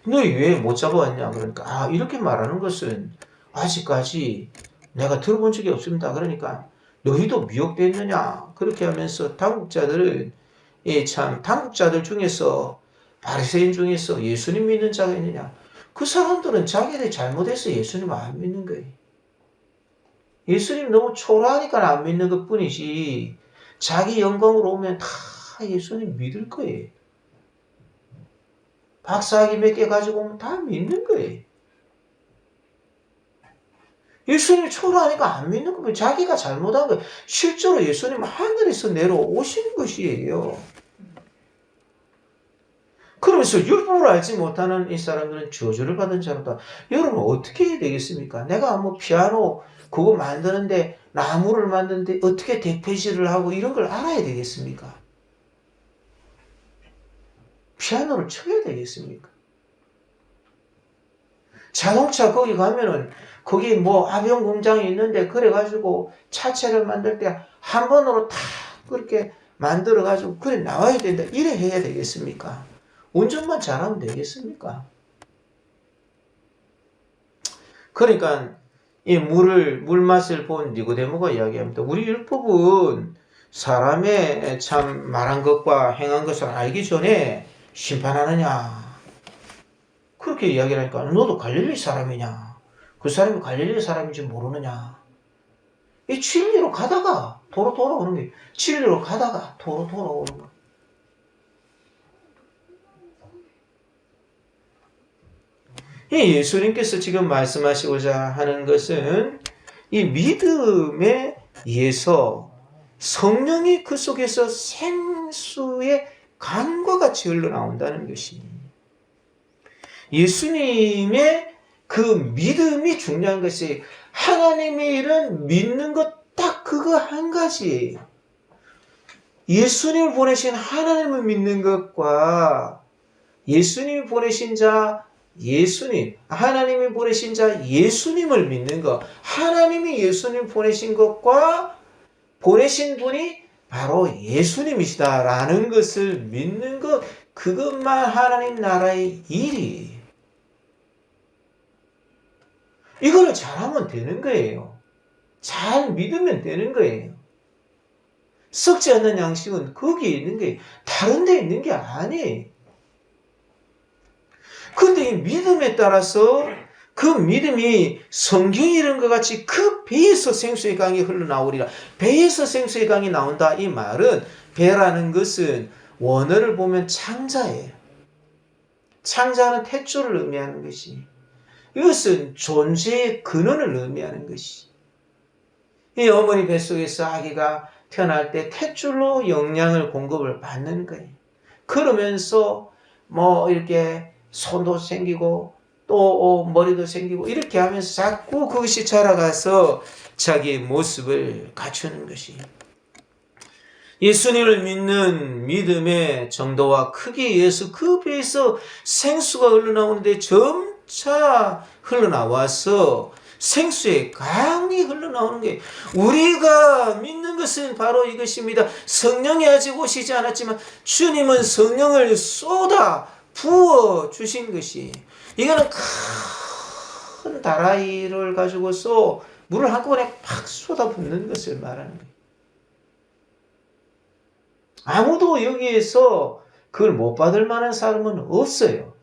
너희 왜 못 잡아왔냐? 그러니까 이렇게 말하는 것은 아직까지 내가 들어본 적이 없습니다. 그러니까 너희도 미혹됐느냐? 그렇게 하면서 당국자들 중에서, 바리새인 중에서 예수님 믿는 자가 있느냐? 그 사람들은 자기들이 잘못해서 예수님 안 믿는 거예요. 예수님 너무 초라하니까 안 믿는 것 뿐이지, 자기 영광으로 오면 다 예수님 믿을 거예요. 박사학위 몇 개 가지고 오면 다 믿는 거예요. 예수님을 초월하니까 안 믿는 거면 자기가 잘못한 거예요. 실제로 예수님은 하늘에서 내려오신 것이에요. 그러면서 율법을 알지 못하는 이 사람들은 저주를 받은 자로다. 여러분 어떻게 해야 되겠습니까? 내가 뭐 피아노 그거 만드는데 나무를 만드는데 어떻게 대패질을 하고 이런 걸 알아야 되겠습니까? 피아노를 쳐야 되겠습니까? 자동차 거기 가면은 거기 뭐 아비용 공장이 있는데 그래가지고 차체를 만들 때 한 번으로 탁 그렇게 만들어가지고 그래 나와야 된다. 이래 해야 되겠습니까? 운전만 잘하면 되겠습니까? 그러니까 이 물 맛을 본 니고데모가 이야기합니다. 우리 율법은 사람의 참 말한 것과 행한 것을 알기 전에 심판하느냐. 그렇게 이야기를 하니까 너도 갈릴리 사람이냐? 그 사람이 갈릴리 사람인지 모르느냐? 이 진리로 가다가 도로 돌아오는 게 진리로 가다가 도로 돌아오는 거. 이 예수님께서 지금 말씀하시고자 하는 것은 이 믿음에 의해서 성령이 그 속에서 생수의 강과 같이 흘러나온다는 것이 예수님의 그 믿음이 중요한 것이 하나님의 일은 믿는 것 딱 그거 한 가지예요. 예수님을 보내신 하나님을 믿는 것과 예수님이 보내신 자 예수님, 하나님이 보내신 자 예수님을 믿는 것, 하나님이 예수님 보내신 것과 보내신 분이 바로 예수님이시다라는 것을 믿는 것, 그것만 하나님 나라의 일이에요. 이거를 잘하면 되는 거예요. 잘 믿으면 되는 거예요. 썩지 않는 양식은 거기에 있는 게 다른 데 있는 게 아니에요. 그런데 이 믿음에 따라서 그 믿음이 성경이 이런 것 같이 그 배에서 생수의 강이 흘러나오리라. 배에서 생수의 강이 나온다. 이 말은 배라는 것은 원어를 보면 창자예요. 창자는 탯줄을 의미하는 것이 이것은 존재의 근원을 의미하는 것이 이 어머니 뱃속에서 아기가 태어날 때 탯줄로 영양을 공급을 받는 거예요. 그러면서 뭐 이렇게 손도 생기고 또 머리도 생기고 이렇게 하면서 자꾸 그것이 자라가서 자기의 모습을 갖추는 것이 예수님을 믿는 믿음의 정도와 크기에 의해서 그 배에서 생수가 흘러나오는데 점차 흘러나와서 생수의 강이 흘러나오는 게 우리가 믿는 것은 바로 이것입니다. 성령이 아직 오시지 않았지만 주님은 성령을 쏟아 부어 주신 것이 이거는 큰 다라이를 가지고서 물을 한꺼번에 팍 쏟아붓는 것을 말하는 거예요. 아무도 여기에서 그걸 못 받을 만한 사람은 없어요.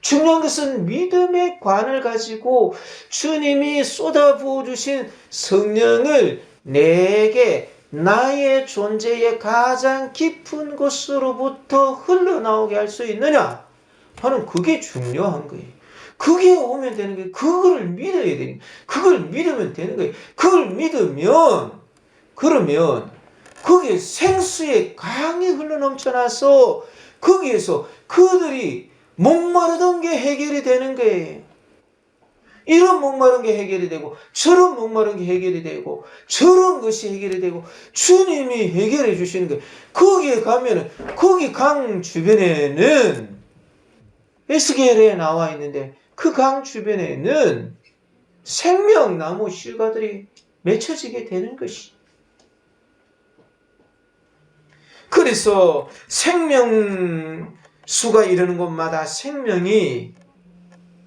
중요한 것은 믿음의 관을 가지고 주님이 쏟아부어 주신 성령을 내게 나의 존재의 가장 깊은 곳으로부터 흘러나오게 할 수 있느냐 하는 그게 중요한 거예요. 그게 오면 되는 거예요. 그걸 믿어야 되는 거예요. 그걸 믿으면 되는 거예요. 그걸 믿으면 그러면 거기에 생수의 강이 흘러넘쳐나서 거기에서 그들이 목마르던 게 해결이 되는 거예요. 이런 목마른 게 해결이 되고 저런 목마른 게 해결이 되고 저런 것이 해결이 되고 주님이 해결해 주시는 거예요. 거기에 가면은 거기 강 주변에는 에스겔에 나와 있는데 그 강 주변에는 생명나무 실과들이 맺혀지게 되는 것이. 그래서 생명수가 이르는 곳마다 생명이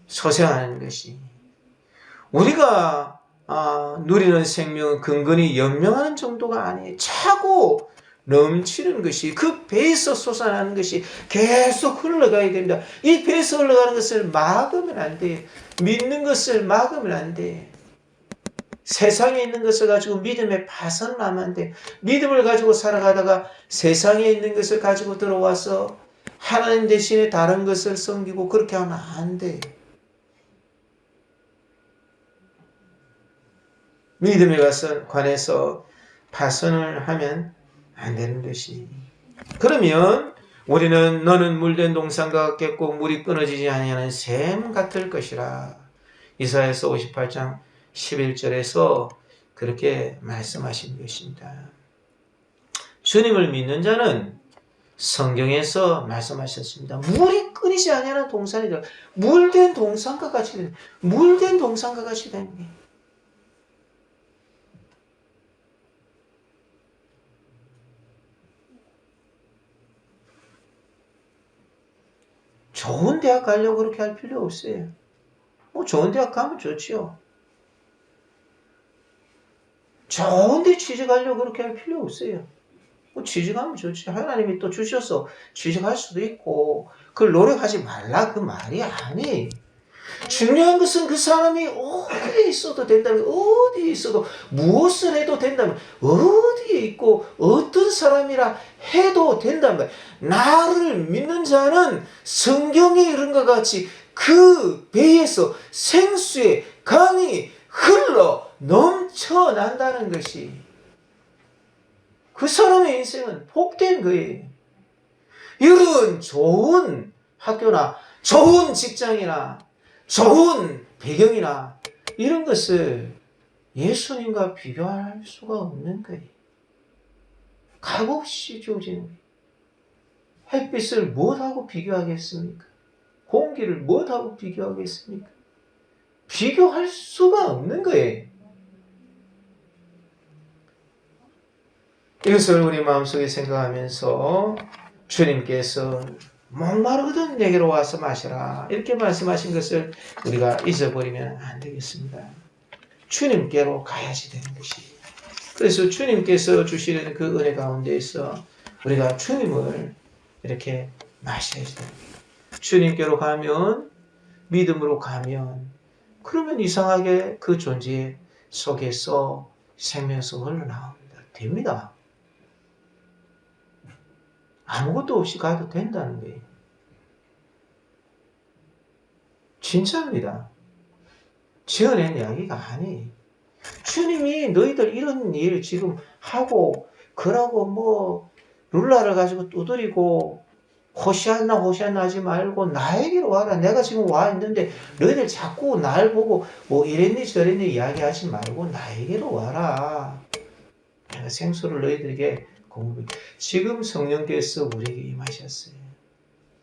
소생하는 것이 우리가 누리는 생명은 근근히 연명하는 정도가 아니에요. 차고 넘치는 것이 그 배에서 솟아나는 것이 계속 흘러가야 됩니다. 이 배에서 흘러가는 것을 막으면 안 돼요. 믿는 것을 막으면 안 돼요. 세상에 있는 것을 가지고 믿음에 파선나면 안 돼요. 믿음을 가지고 살아가다가 세상에 있는 것을 가지고 들어와서 하나님 대신에 다른 것을 섬기고 그렇게 하면 안 돼요. 믿음에 관해서 파선을 하면 안 되는 것이. 그러면 우리는 너는 물된 동산과 같겠고 물이 끊어지지 아니하는 샘 같을 것이라. 이사야서 58장 11절에서 그렇게 말씀하신 것입니다. 주님을 믿는 자는 성경에서 말씀하셨습니다. 물이 끊이지 아니하는 동산이다. 물된 동산과 같이 되는, 물된 동산과 같이 되는 게. 좋은 대학 가려고 그렇게 할 필요 없어요. 뭐 좋은 대학 가면 좋지요. 좋은 데 취직하려고 그렇게 할 필요 없어요. 뭐 취직하면 좋지. 하나님이 또 주셔서 취직할 수도 있고 그걸 노력하지 말라 그 말이 아니. 중요한 것은 그 사람이 어디에 있어도 된다면, 어디에 있어도 무엇을 해도 된다면, 어디에 있고 어떤 사람이라 해도 된다면, 나를 믿는 자는 성경에 이른 것 같이 그 배에서 생수의 강이 흘러 넘쳐난다는 것이, 그 사람의 인생은 복된 거예요. 이런 좋은 학교나 좋은 직장이나 좋은 배경이나 이런 것을 예수님과 비교할 수가 없는 거예요. 값없이 주어지는 거예요. 햇빛을 무엇하고 비교하겠습니까? 공기를 무엇하고 비교하겠습니까? 비교할 수가 없는 거예요. 이것을 우리 마음속에 생각하면서 주님께서 목마르거든 내게로 와서 마시라 이렇게 말씀하신 것을 우리가 잊어버리면 안 되겠습니다. 주님께로 가야지 되는 것이. 그래서 주님께서 주시는 그 은혜 가운데에서 우리가 주님을 이렇게 마셔야지 됩니다. 주님께로 가면, 믿음으로 가면, 그러면 이상하게 그 존재 속에서 생명수가 흘러나옵니다. 됩니다. 아무것도 없이 가도 된다는 거예요. 진짜입니다. 지어낸 이야기가 아니에요. 주님이 너희들 이런 일 지금 하고 그러고 뭐 룰라를 가지고 두드리고 호시안나 하지 말고 나에게로 와라. 내가 지금 와 있는데 너희들 자꾸 날 보고 뭐 이랬니 저랬니 이야기하지 말고 나에게로 와라. 내가 생수를 너희들에게 공급해. 지금 성령께서 우리에게 임하셨어요.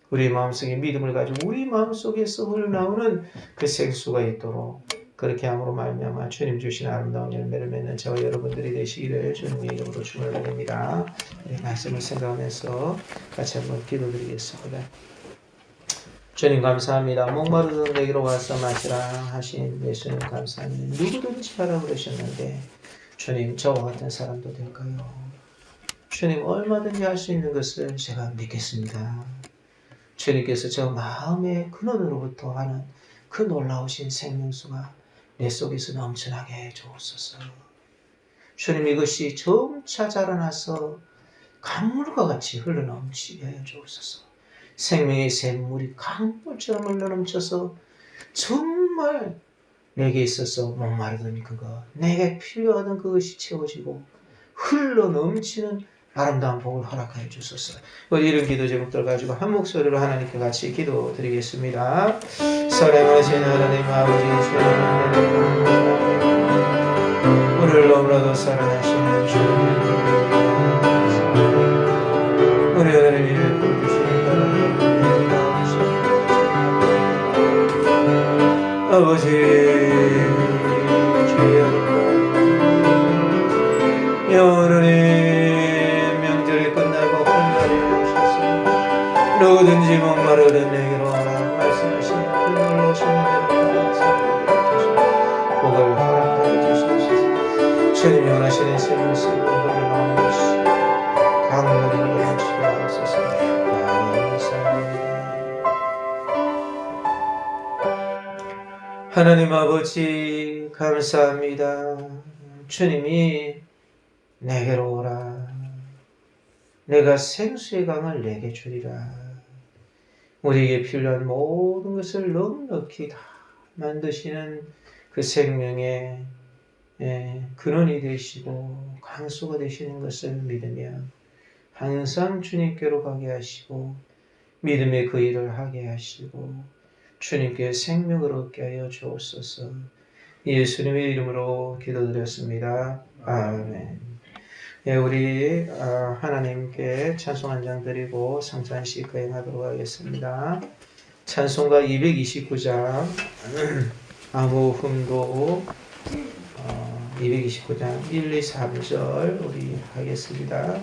우리 마음속에 믿음을 가지고 우리 마음속에서 흘러나오는 그 생수가 있도록 그렇게 함으로 말미암아 주님 주신 아름다운 열매를 맺는 저와 여러분들이 되시기를 주님의 이름으로 축원드립니다. 말씀을 생각하면서 같이 한번 기도드리겠습니다. 주님 감사합니다. 목마르던 내게로 와서 마시라 하신 예수님 감사합니다. 누구든지 하라 그러셨는데 주님 저와 같은 사람도 될까요? 주님 얼마든지 할 수 있는 것을 제가 믿겠습니다. 주님께서 저 마음의 근원으로부터 하는 그 놀라우신 생명수가 내 속에서 넘쳐나게 해 주옵소서. 주님 이것이 점차 자라나서 강물과 같이 흘러넘치게 해 주옵소서. 생명의 샘물이 강물처럼 흘러넘쳐서 정말 내게 있어서 목마르던 그것, 내게 필요하던 그것이 채워지고 흘러넘치는 아름다운 복을 허락하여 주소서. 이런 기도 제목들 가지고 한 목소리로 하나님께 같이 기도드리겠습니다. 사랑하신 하나님 아버지 주님, 우리를 너무나도 사랑하시는 주님, 우리 하나님을 보여주시는 하나님 아버지 주여 영원히 명절이 끝나고 끝날이 오셨습니다. 누구든지 목마르던 내게로 와라 말씀하신 그 놀라신 은혜로 감사드립니다. 복을 허락하여 주시옵소서. 주님이 원하시는 생명수가 흘러나오는 것이 강물이 흘러넘치게 하옵소서. 감사합니다. 하나님 아버지 감사합니다. 주님이 내게로 오라. 내가 생수의 강을 내게 주리라. 우리에게 필요한 모든 것을 넉넉히 다 만드시는 그 생명의 근원이 되시고 강수가 되시는 것을 믿으며 항상 주님께로 가게 하시고 믿음의 그 일을 하게 하시고 주님께 생명을 얻게 하여 주옵소서. 예수님의 이름으로 기도드렸습니다. 아멘. 우리 하나님께 찬송 한 장 드리고 성찬식 거행하도록 하겠습니다. 찬송가 229장 아무 흠도 229장 1, 2, 3절 우리 하겠습니다.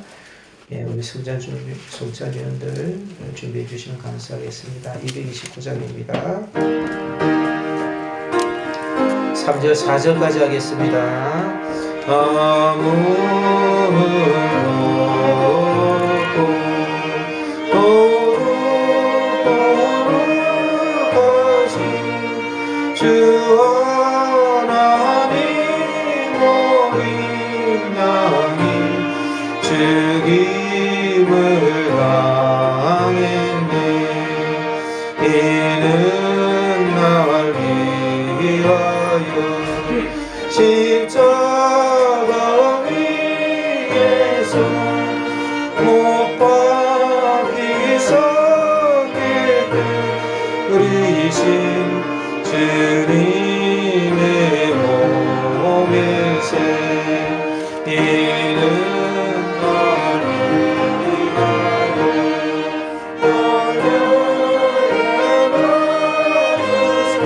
우리 성찬위원들 준비해 주시면 감사하겠습니다. 229장입니다. 3절, 4절까지 하겠습니다. 아무 거룩하신 주 하나님 모인 양이 죽임을 당했네. 이는 날 위하여 십자가 위에서 못 박히셨게 그리신 주님의 몸일세. 이는 날 위하여 올려내서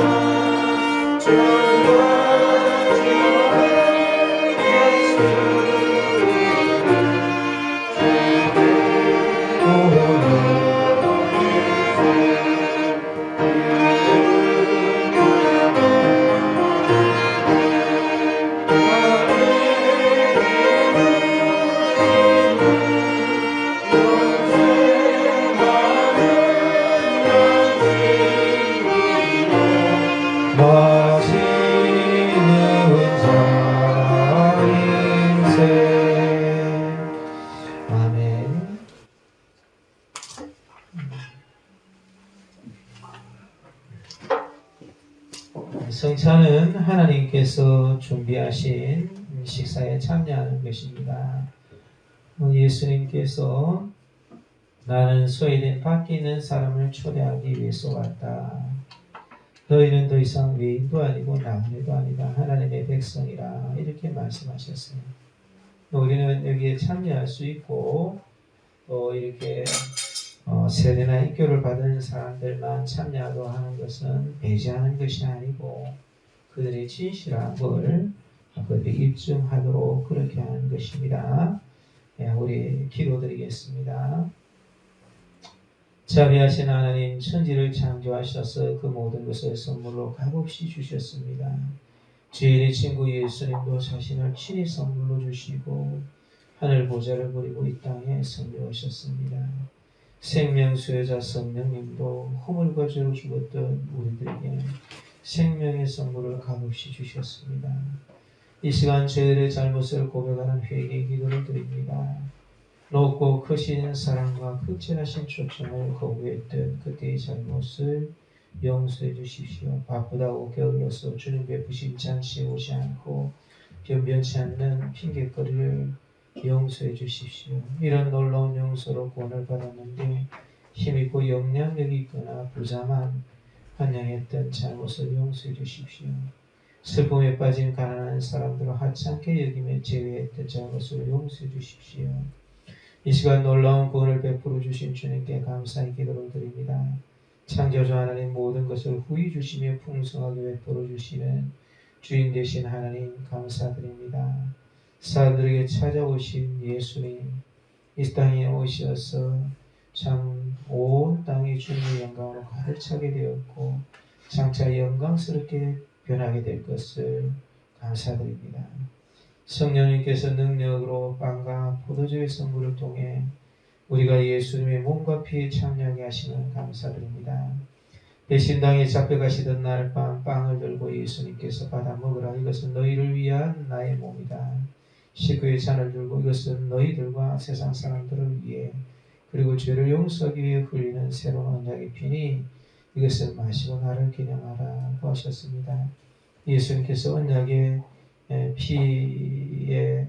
성찬은 하나님께서 준비하신 식사에 참여하는 것입니다. 예수님께서 나는 소외된 밖에 있는 사람을 초대하기 위해서 왔다. 너희는 더 이상 외인도 아니고 남녀도 아니다. 하나님의 백성이라 이렇게 말씀하셨어요. 우리는 여기에 참여할 수 있고 또 이렇게 세례나 인교를 받은 사람들만 참여하도록 하는 것은 배제하는 것이 아니고 그들의 진실함을 그들이 입증하도록 그렇게 하는 것입니다. 우리 기도드리겠습니다. 자비하신 하나님, 천지를 창조하셔서 그 모든 것을 선물로 값없이 주셨습니다. 죄인의 친구 예수님도 자신을 친히 선물로 주시고 하늘 보좌를 버리고 이 땅에 성령하셨습니다. 생명 수혜자 성령님도 허물과 죄로 죽었던 우리들에게 생명의 선물을 값없이 주셨습니다. 이 시간 저희들의 잘못을 고백하는 회개의 기도를 드립니다. 높고 크신 사랑과 극진하신 초청을 거부했던 그때의 잘못을 용서해 주십시오. 바쁘다고 게을러서 주님 베푸신 잔치에 오지 않고 변변치 않는 핑계거리를 용서해 주십시오. 이런 놀라운 용서로 구원을 받았는데 힘있고 영향력이 있거나 부자만 환영했던 잘못을 용서해 주십시오. 슬픔에 빠진 가난한 사람들을 하찮게 여기며 제외했던 잘못을 용서해 주십시오. 이 시간 놀라운 구원을 베풀어 주신 주님께 감사의 기도를 드립니다. 창조주 하나님, 모든 것을 후히 주시며 풍성하게 베풀어 주시는 주인 되신 하나님 감사드립니다. 사람들에게 찾아오신 예수님, 이 땅에 오셔서 참 온 땅이 주님의 영광으로 가득 차게 되었고 장차 영광스럽게 변하게 될 것을 감사드립니다. 성령님께서 능력으로 빵과 포도주의 선물을 통해 우리가 예수님의 몸과 피에 참여하게 하시는 감사드립니다. 배신당에 잡혀가시던 날 밤 빵을 들고 예수님께서 받아 먹으라. 이것은 너희를 위한 나의 몸이다. 식구의 잔을 들고 이것은 너희들과 세상 사람들을 위해 그리고 죄를 용서하기 위해 흘리는 새로운 언약의 피니 이것을 마시고 나를 기념하라고 하셨습니다. 예수님께서 언약의 피의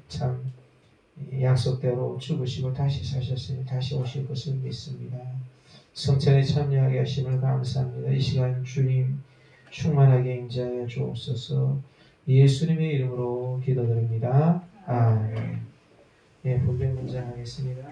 참 약속대로 죽으시고 다시 사셨으니 다시 오실 것을 믿습니다. 성찬에 참여하게 하심을 감사합니다. 이 시간 주님 충만하게 임재하여 주옵소서. 예수님의 이름으로 기도드립니다. 아멘. 예, 분배 문장하겠습니다.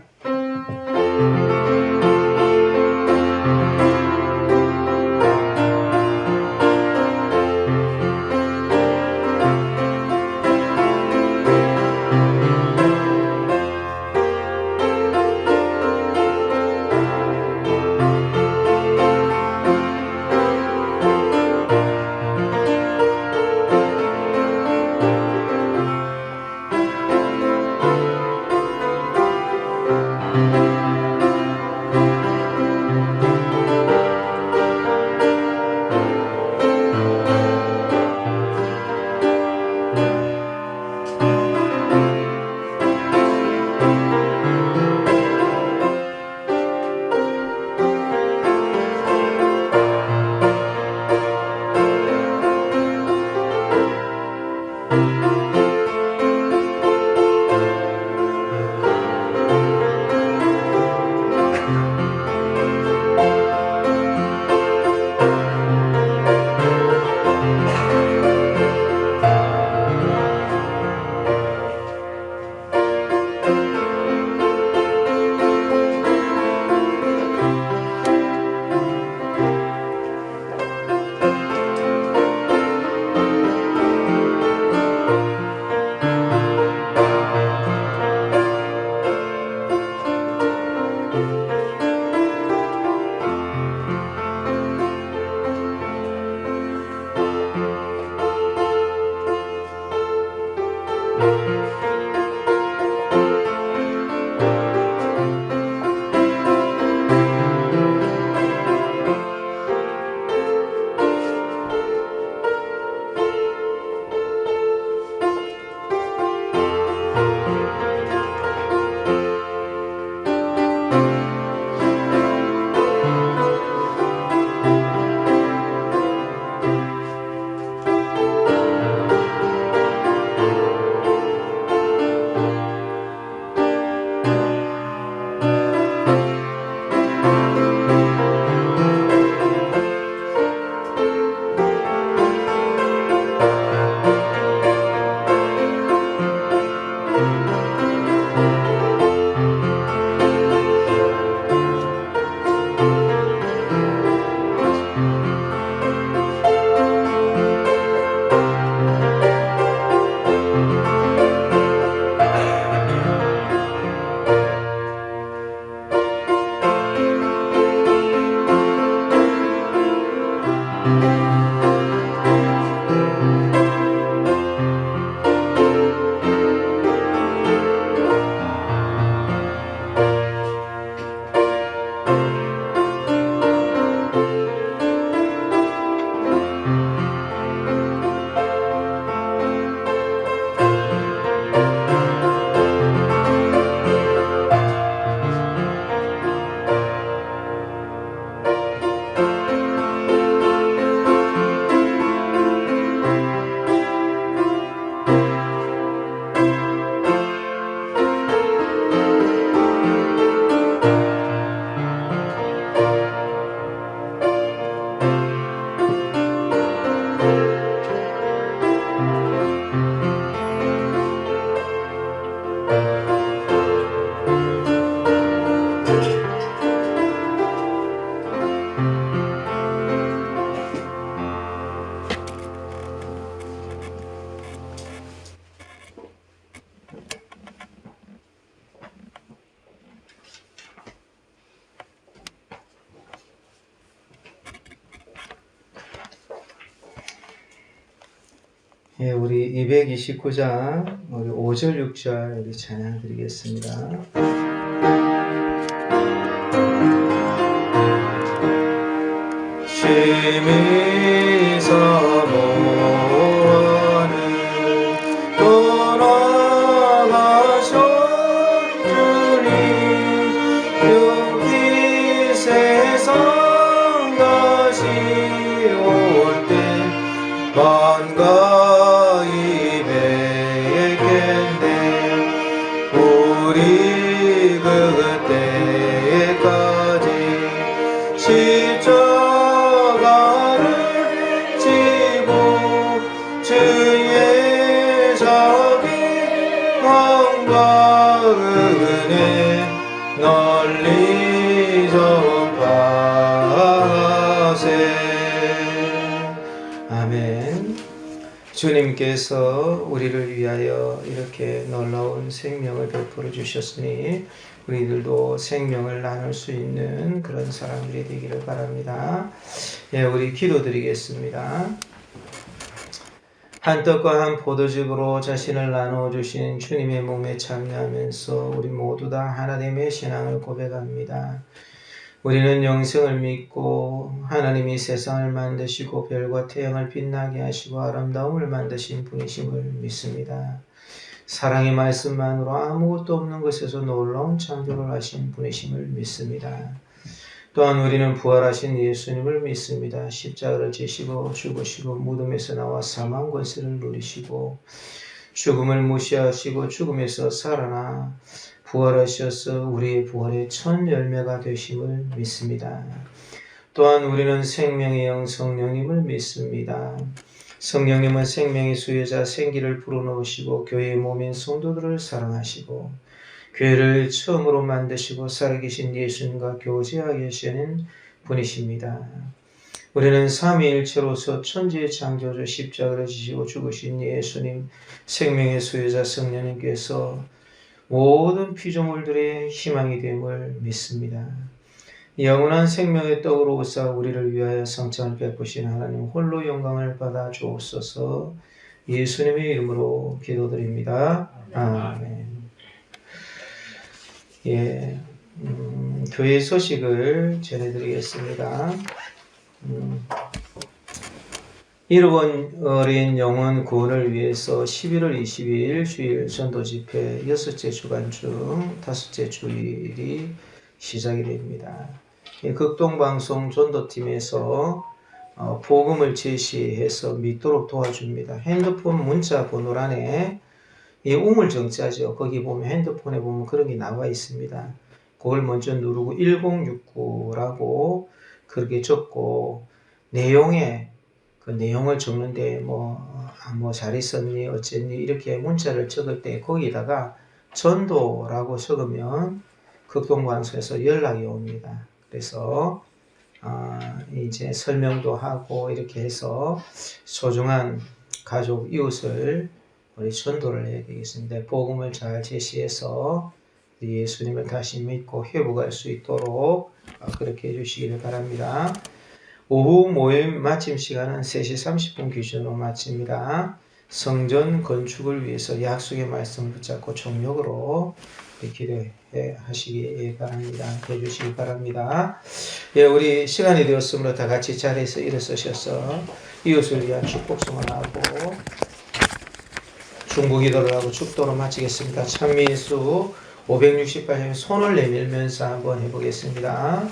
예, 우리 229장 우리 5절 6절 우리 찬양 드리겠습니다. 심히 사모하는 돌아가셨으니 육기 세상 다시 올 때 반가이 영광과 은혜 널리 전파하세. 아멘. 주님께서 우리를 위하여 이렇게 놀라운 생명을 베풀어 주셨으니 우리들도 생명을 나눌 수 있는 그런 사람들이 되기를 바랍니다. 예, 우리 기도드리겠습니다. 한 떡과 한 포도즙으로 자신을 나누어 주신 주님의 몸에 참여하면서 우리 모두 다 하나님의 신앙을 고백합니다. 우리는 영생을 믿고 하나님이 세상을 만드시고 별과 태양을 빛나게 하시고 아름다움을 만드신 분이심을 믿습니다. 사랑의 말씀만으로 아무것도 없는 것에서 놀라운 창조를 하신 분이심을 믿습니다. 또한 우리는 부활하신 예수님을 믿습니다. 십자가를 지시고 죽으시고 무덤에서 나와 사망 권세를 누리시고 죽음을 무시하시고 죽음에서 살아나 부활하셔서 우리의 부활의 첫 열매가 되심을 믿습니다. 또한 우리는 생명의 영 성령님을 믿습니다. 성령님은 생명의 수혜자 생기를 불어넣으시고 교회의 몸인 성도들을 사랑하시고 교회를 처음으로 만드시고 살아계신 예수님과 교제하게 하시는 분이십니다. 우리는 삼위일체로서 천지의 창조주 십자가를 지시고 죽으신 예수님, 생명의 수혜자 성령님께서 모든 피조물들의 희망이 됨을 믿습니다. 영원한 생명의 떡으로 오사 우리를 위하여 성찬을 베푸신 하나님 홀로 영광을 받아 주옵소서. 예수님의 이름으로 기도드립니다. 아멘. 예, 교회 소식을 전해드리겠습니다. 잃어버린 영혼 구원을 위해서 11월 22일 주일 전도 집회 6째 주간 중 5째 주일이 시작이 됩니다. 극동방송 전도팀에서 복음을 제시해서 믿도록 도와줍니다. 핸드폰 문자 번호란에 이 우물정자죠. 거기 보면 핸드폰에 보면 그런 게 나와 있습니다. 그걸 먼저 누르고 1069라고 그렇게 적고 내용에 그 내용을 적는데 뭐 잘 있었니 어쨌니 이렇게 문자를 적을 때 거기다가 전도라고 적으면 극동방송에서 연락이 옵니다. 그래서 이제 설명도 하고 이렇게 해서 소중한 가족 이웃을 우리 전도를 해야 되겠습니다. 복음을 잘 제시해서 예수님을 다시 믿고 회복할 수 있도록 그렇게 해주시기를 바랍니다. 오후 모임 마침 시간은 3시 30분 기준으로 마칩니다. 성전 건축을 위해서 약속의 말씀을 붙잡고 총력으로 기도하시기 바랍니다. 해주시기 바랍니다. 예, 우리 시간이 되었으므로 다 같이 자리에서 일어서셔서 이웃을 위한 축복성을 하고 중보기도를 하고 축도로 마치겠습니다. 찬미인수 568편 손을 내밀면서 한번 해보겠습니다.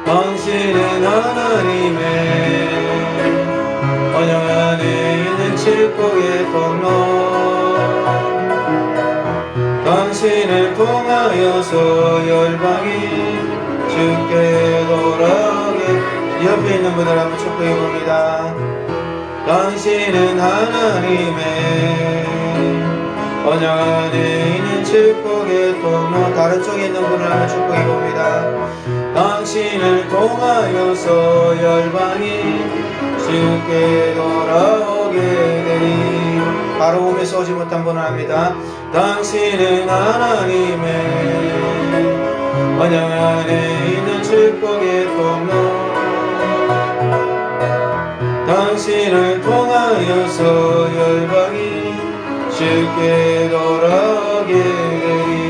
당신은 하나님의 언약 안에 있는 축복의 통로 당신을 통하여서 열방이 주께 돌아오게 옆에 있는 분들 한번 축복해 봅니다. 당신은 하나님의 언약 안에 있는 축복의 통로 다른 쪽에 있는 분을 한번 축복해 봅니다. 당신을 통하여서 열방이 주께 돌아오게 되니 바로 오면서 오지 못한 분을 합니다. 당신은 하나님의 언약 안에 있는 축복의 통로 당신을 통하여서 열방이 주께 돌아오게 되니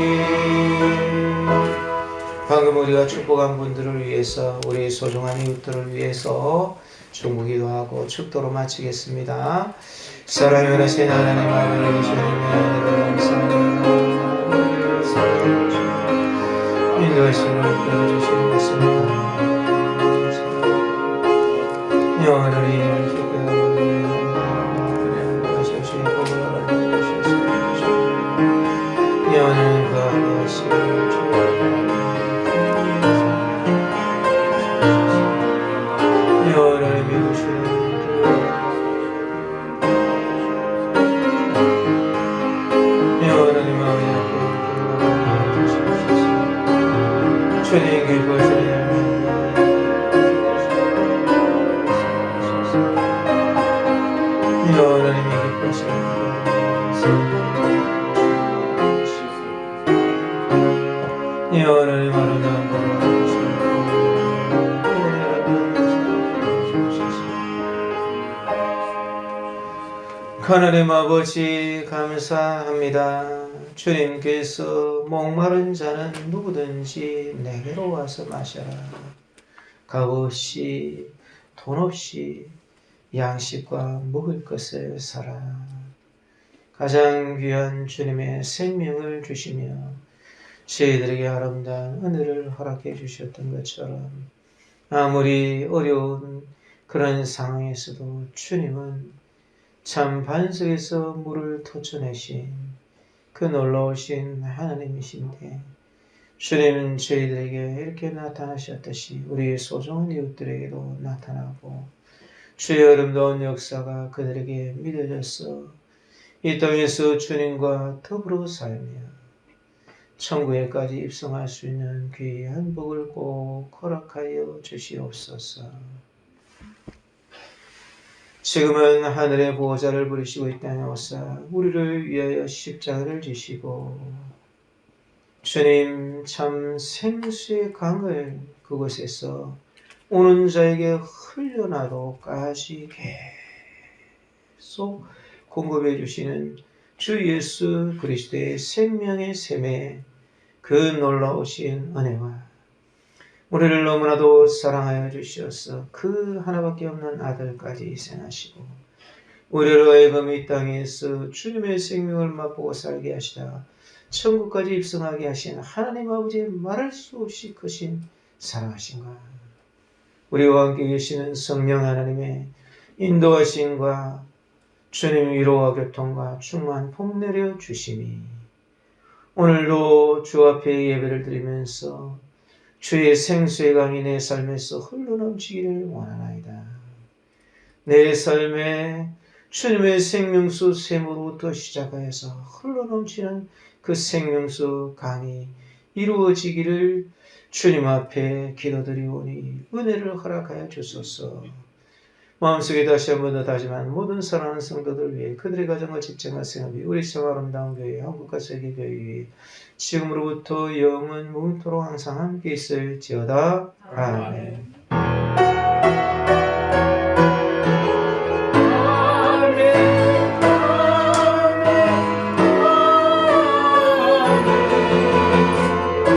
방금 우리가 축복한 분들을 위해서 우리 소중한 이웃들을 위해서 중보기도 하고 축도로 마치겠습니다. 사랑의 은혜신 하나님 아버지 주님의 감사합니다. 인도하시는 주시는 것입니다. 영원을 이름을 기뻐하고 하시옵시고 복을 주시옵소서. 영원을 거하게 하시옵소서. 주님 기뻐하시네. 하나님이 기뻐하시네. 하나님 아름다운 것을 하나님 아버지 감사합니다. 주님께서 목마른 자는 누구든지 내게로 와서 마셔라. 값 없이 돈 없이 양식과 먹을 것을 사라. 가장 귀한 주님의 생명을 주시며 저희들에게 아름다운 은혜를 허락해 주셨던 것처럼 아무리 어려운 그런 상황에서도 주님은 참 반석에서 물을 터쳐내신 그 놀라우신 하나님이신데 주님은 저희들에게 이렇게 나타나셨듯이 우리의 소중한 이웃들에게도 나타나고 주의 아름다운 역사가 그들에게 믿어져서 이 땅에서 주님과 더불어 살며 천국에까지 입성할 수 있는 귀한 복을 꼭 허락하여 주시옵소서. 지금은 하늘의 보호자를 부르시고 이 땅에 오사 우리를 위하여 십자가를 지시고 주님 참 생수의 강을 그곳에서 오는 자에게 흘려나도까지 계속 공급해 주시는 주 예수 그리스도의 생명의 샘에 그 놀라우신 은혜와 우리를 너무나도 사랑하여 주시어서 그 하나밖에 없는 아들까지 희생하시고 우리를 하여금 이 땅에서 주님의 생명을 맛보고 살게 하시다가 천국까지 입성하게 하신 하나님 아버지의 말할 수 없이 크신 사랑하신가 우리와 함께 계시는 성령 하나님의 인도하심과 주님 위로와 교통과 충만 복 내려 주심이 오늘도 주 앞에 예배를 드리면서 주의 생수의 강이 내 삶에서 흘러넘치기를 원하나이다. 내 삶에 주님의 생명수 샘으로부터 시작하여서 흘러넘치는 그 생명수 강이 이루어지기를 주님 앞에 기도드리오니 은혜를 허락하여 주소서. 마음속에 다시 한 번 더 다짐한 모든 사랑하는 성도들 위해 그들의 가정과 직장과 생업이 우리 성 아름다운 교회 한국과 세계 교회 위해 지금으로부터 영원 무토록 항상 함께 있을지어다. 아멘.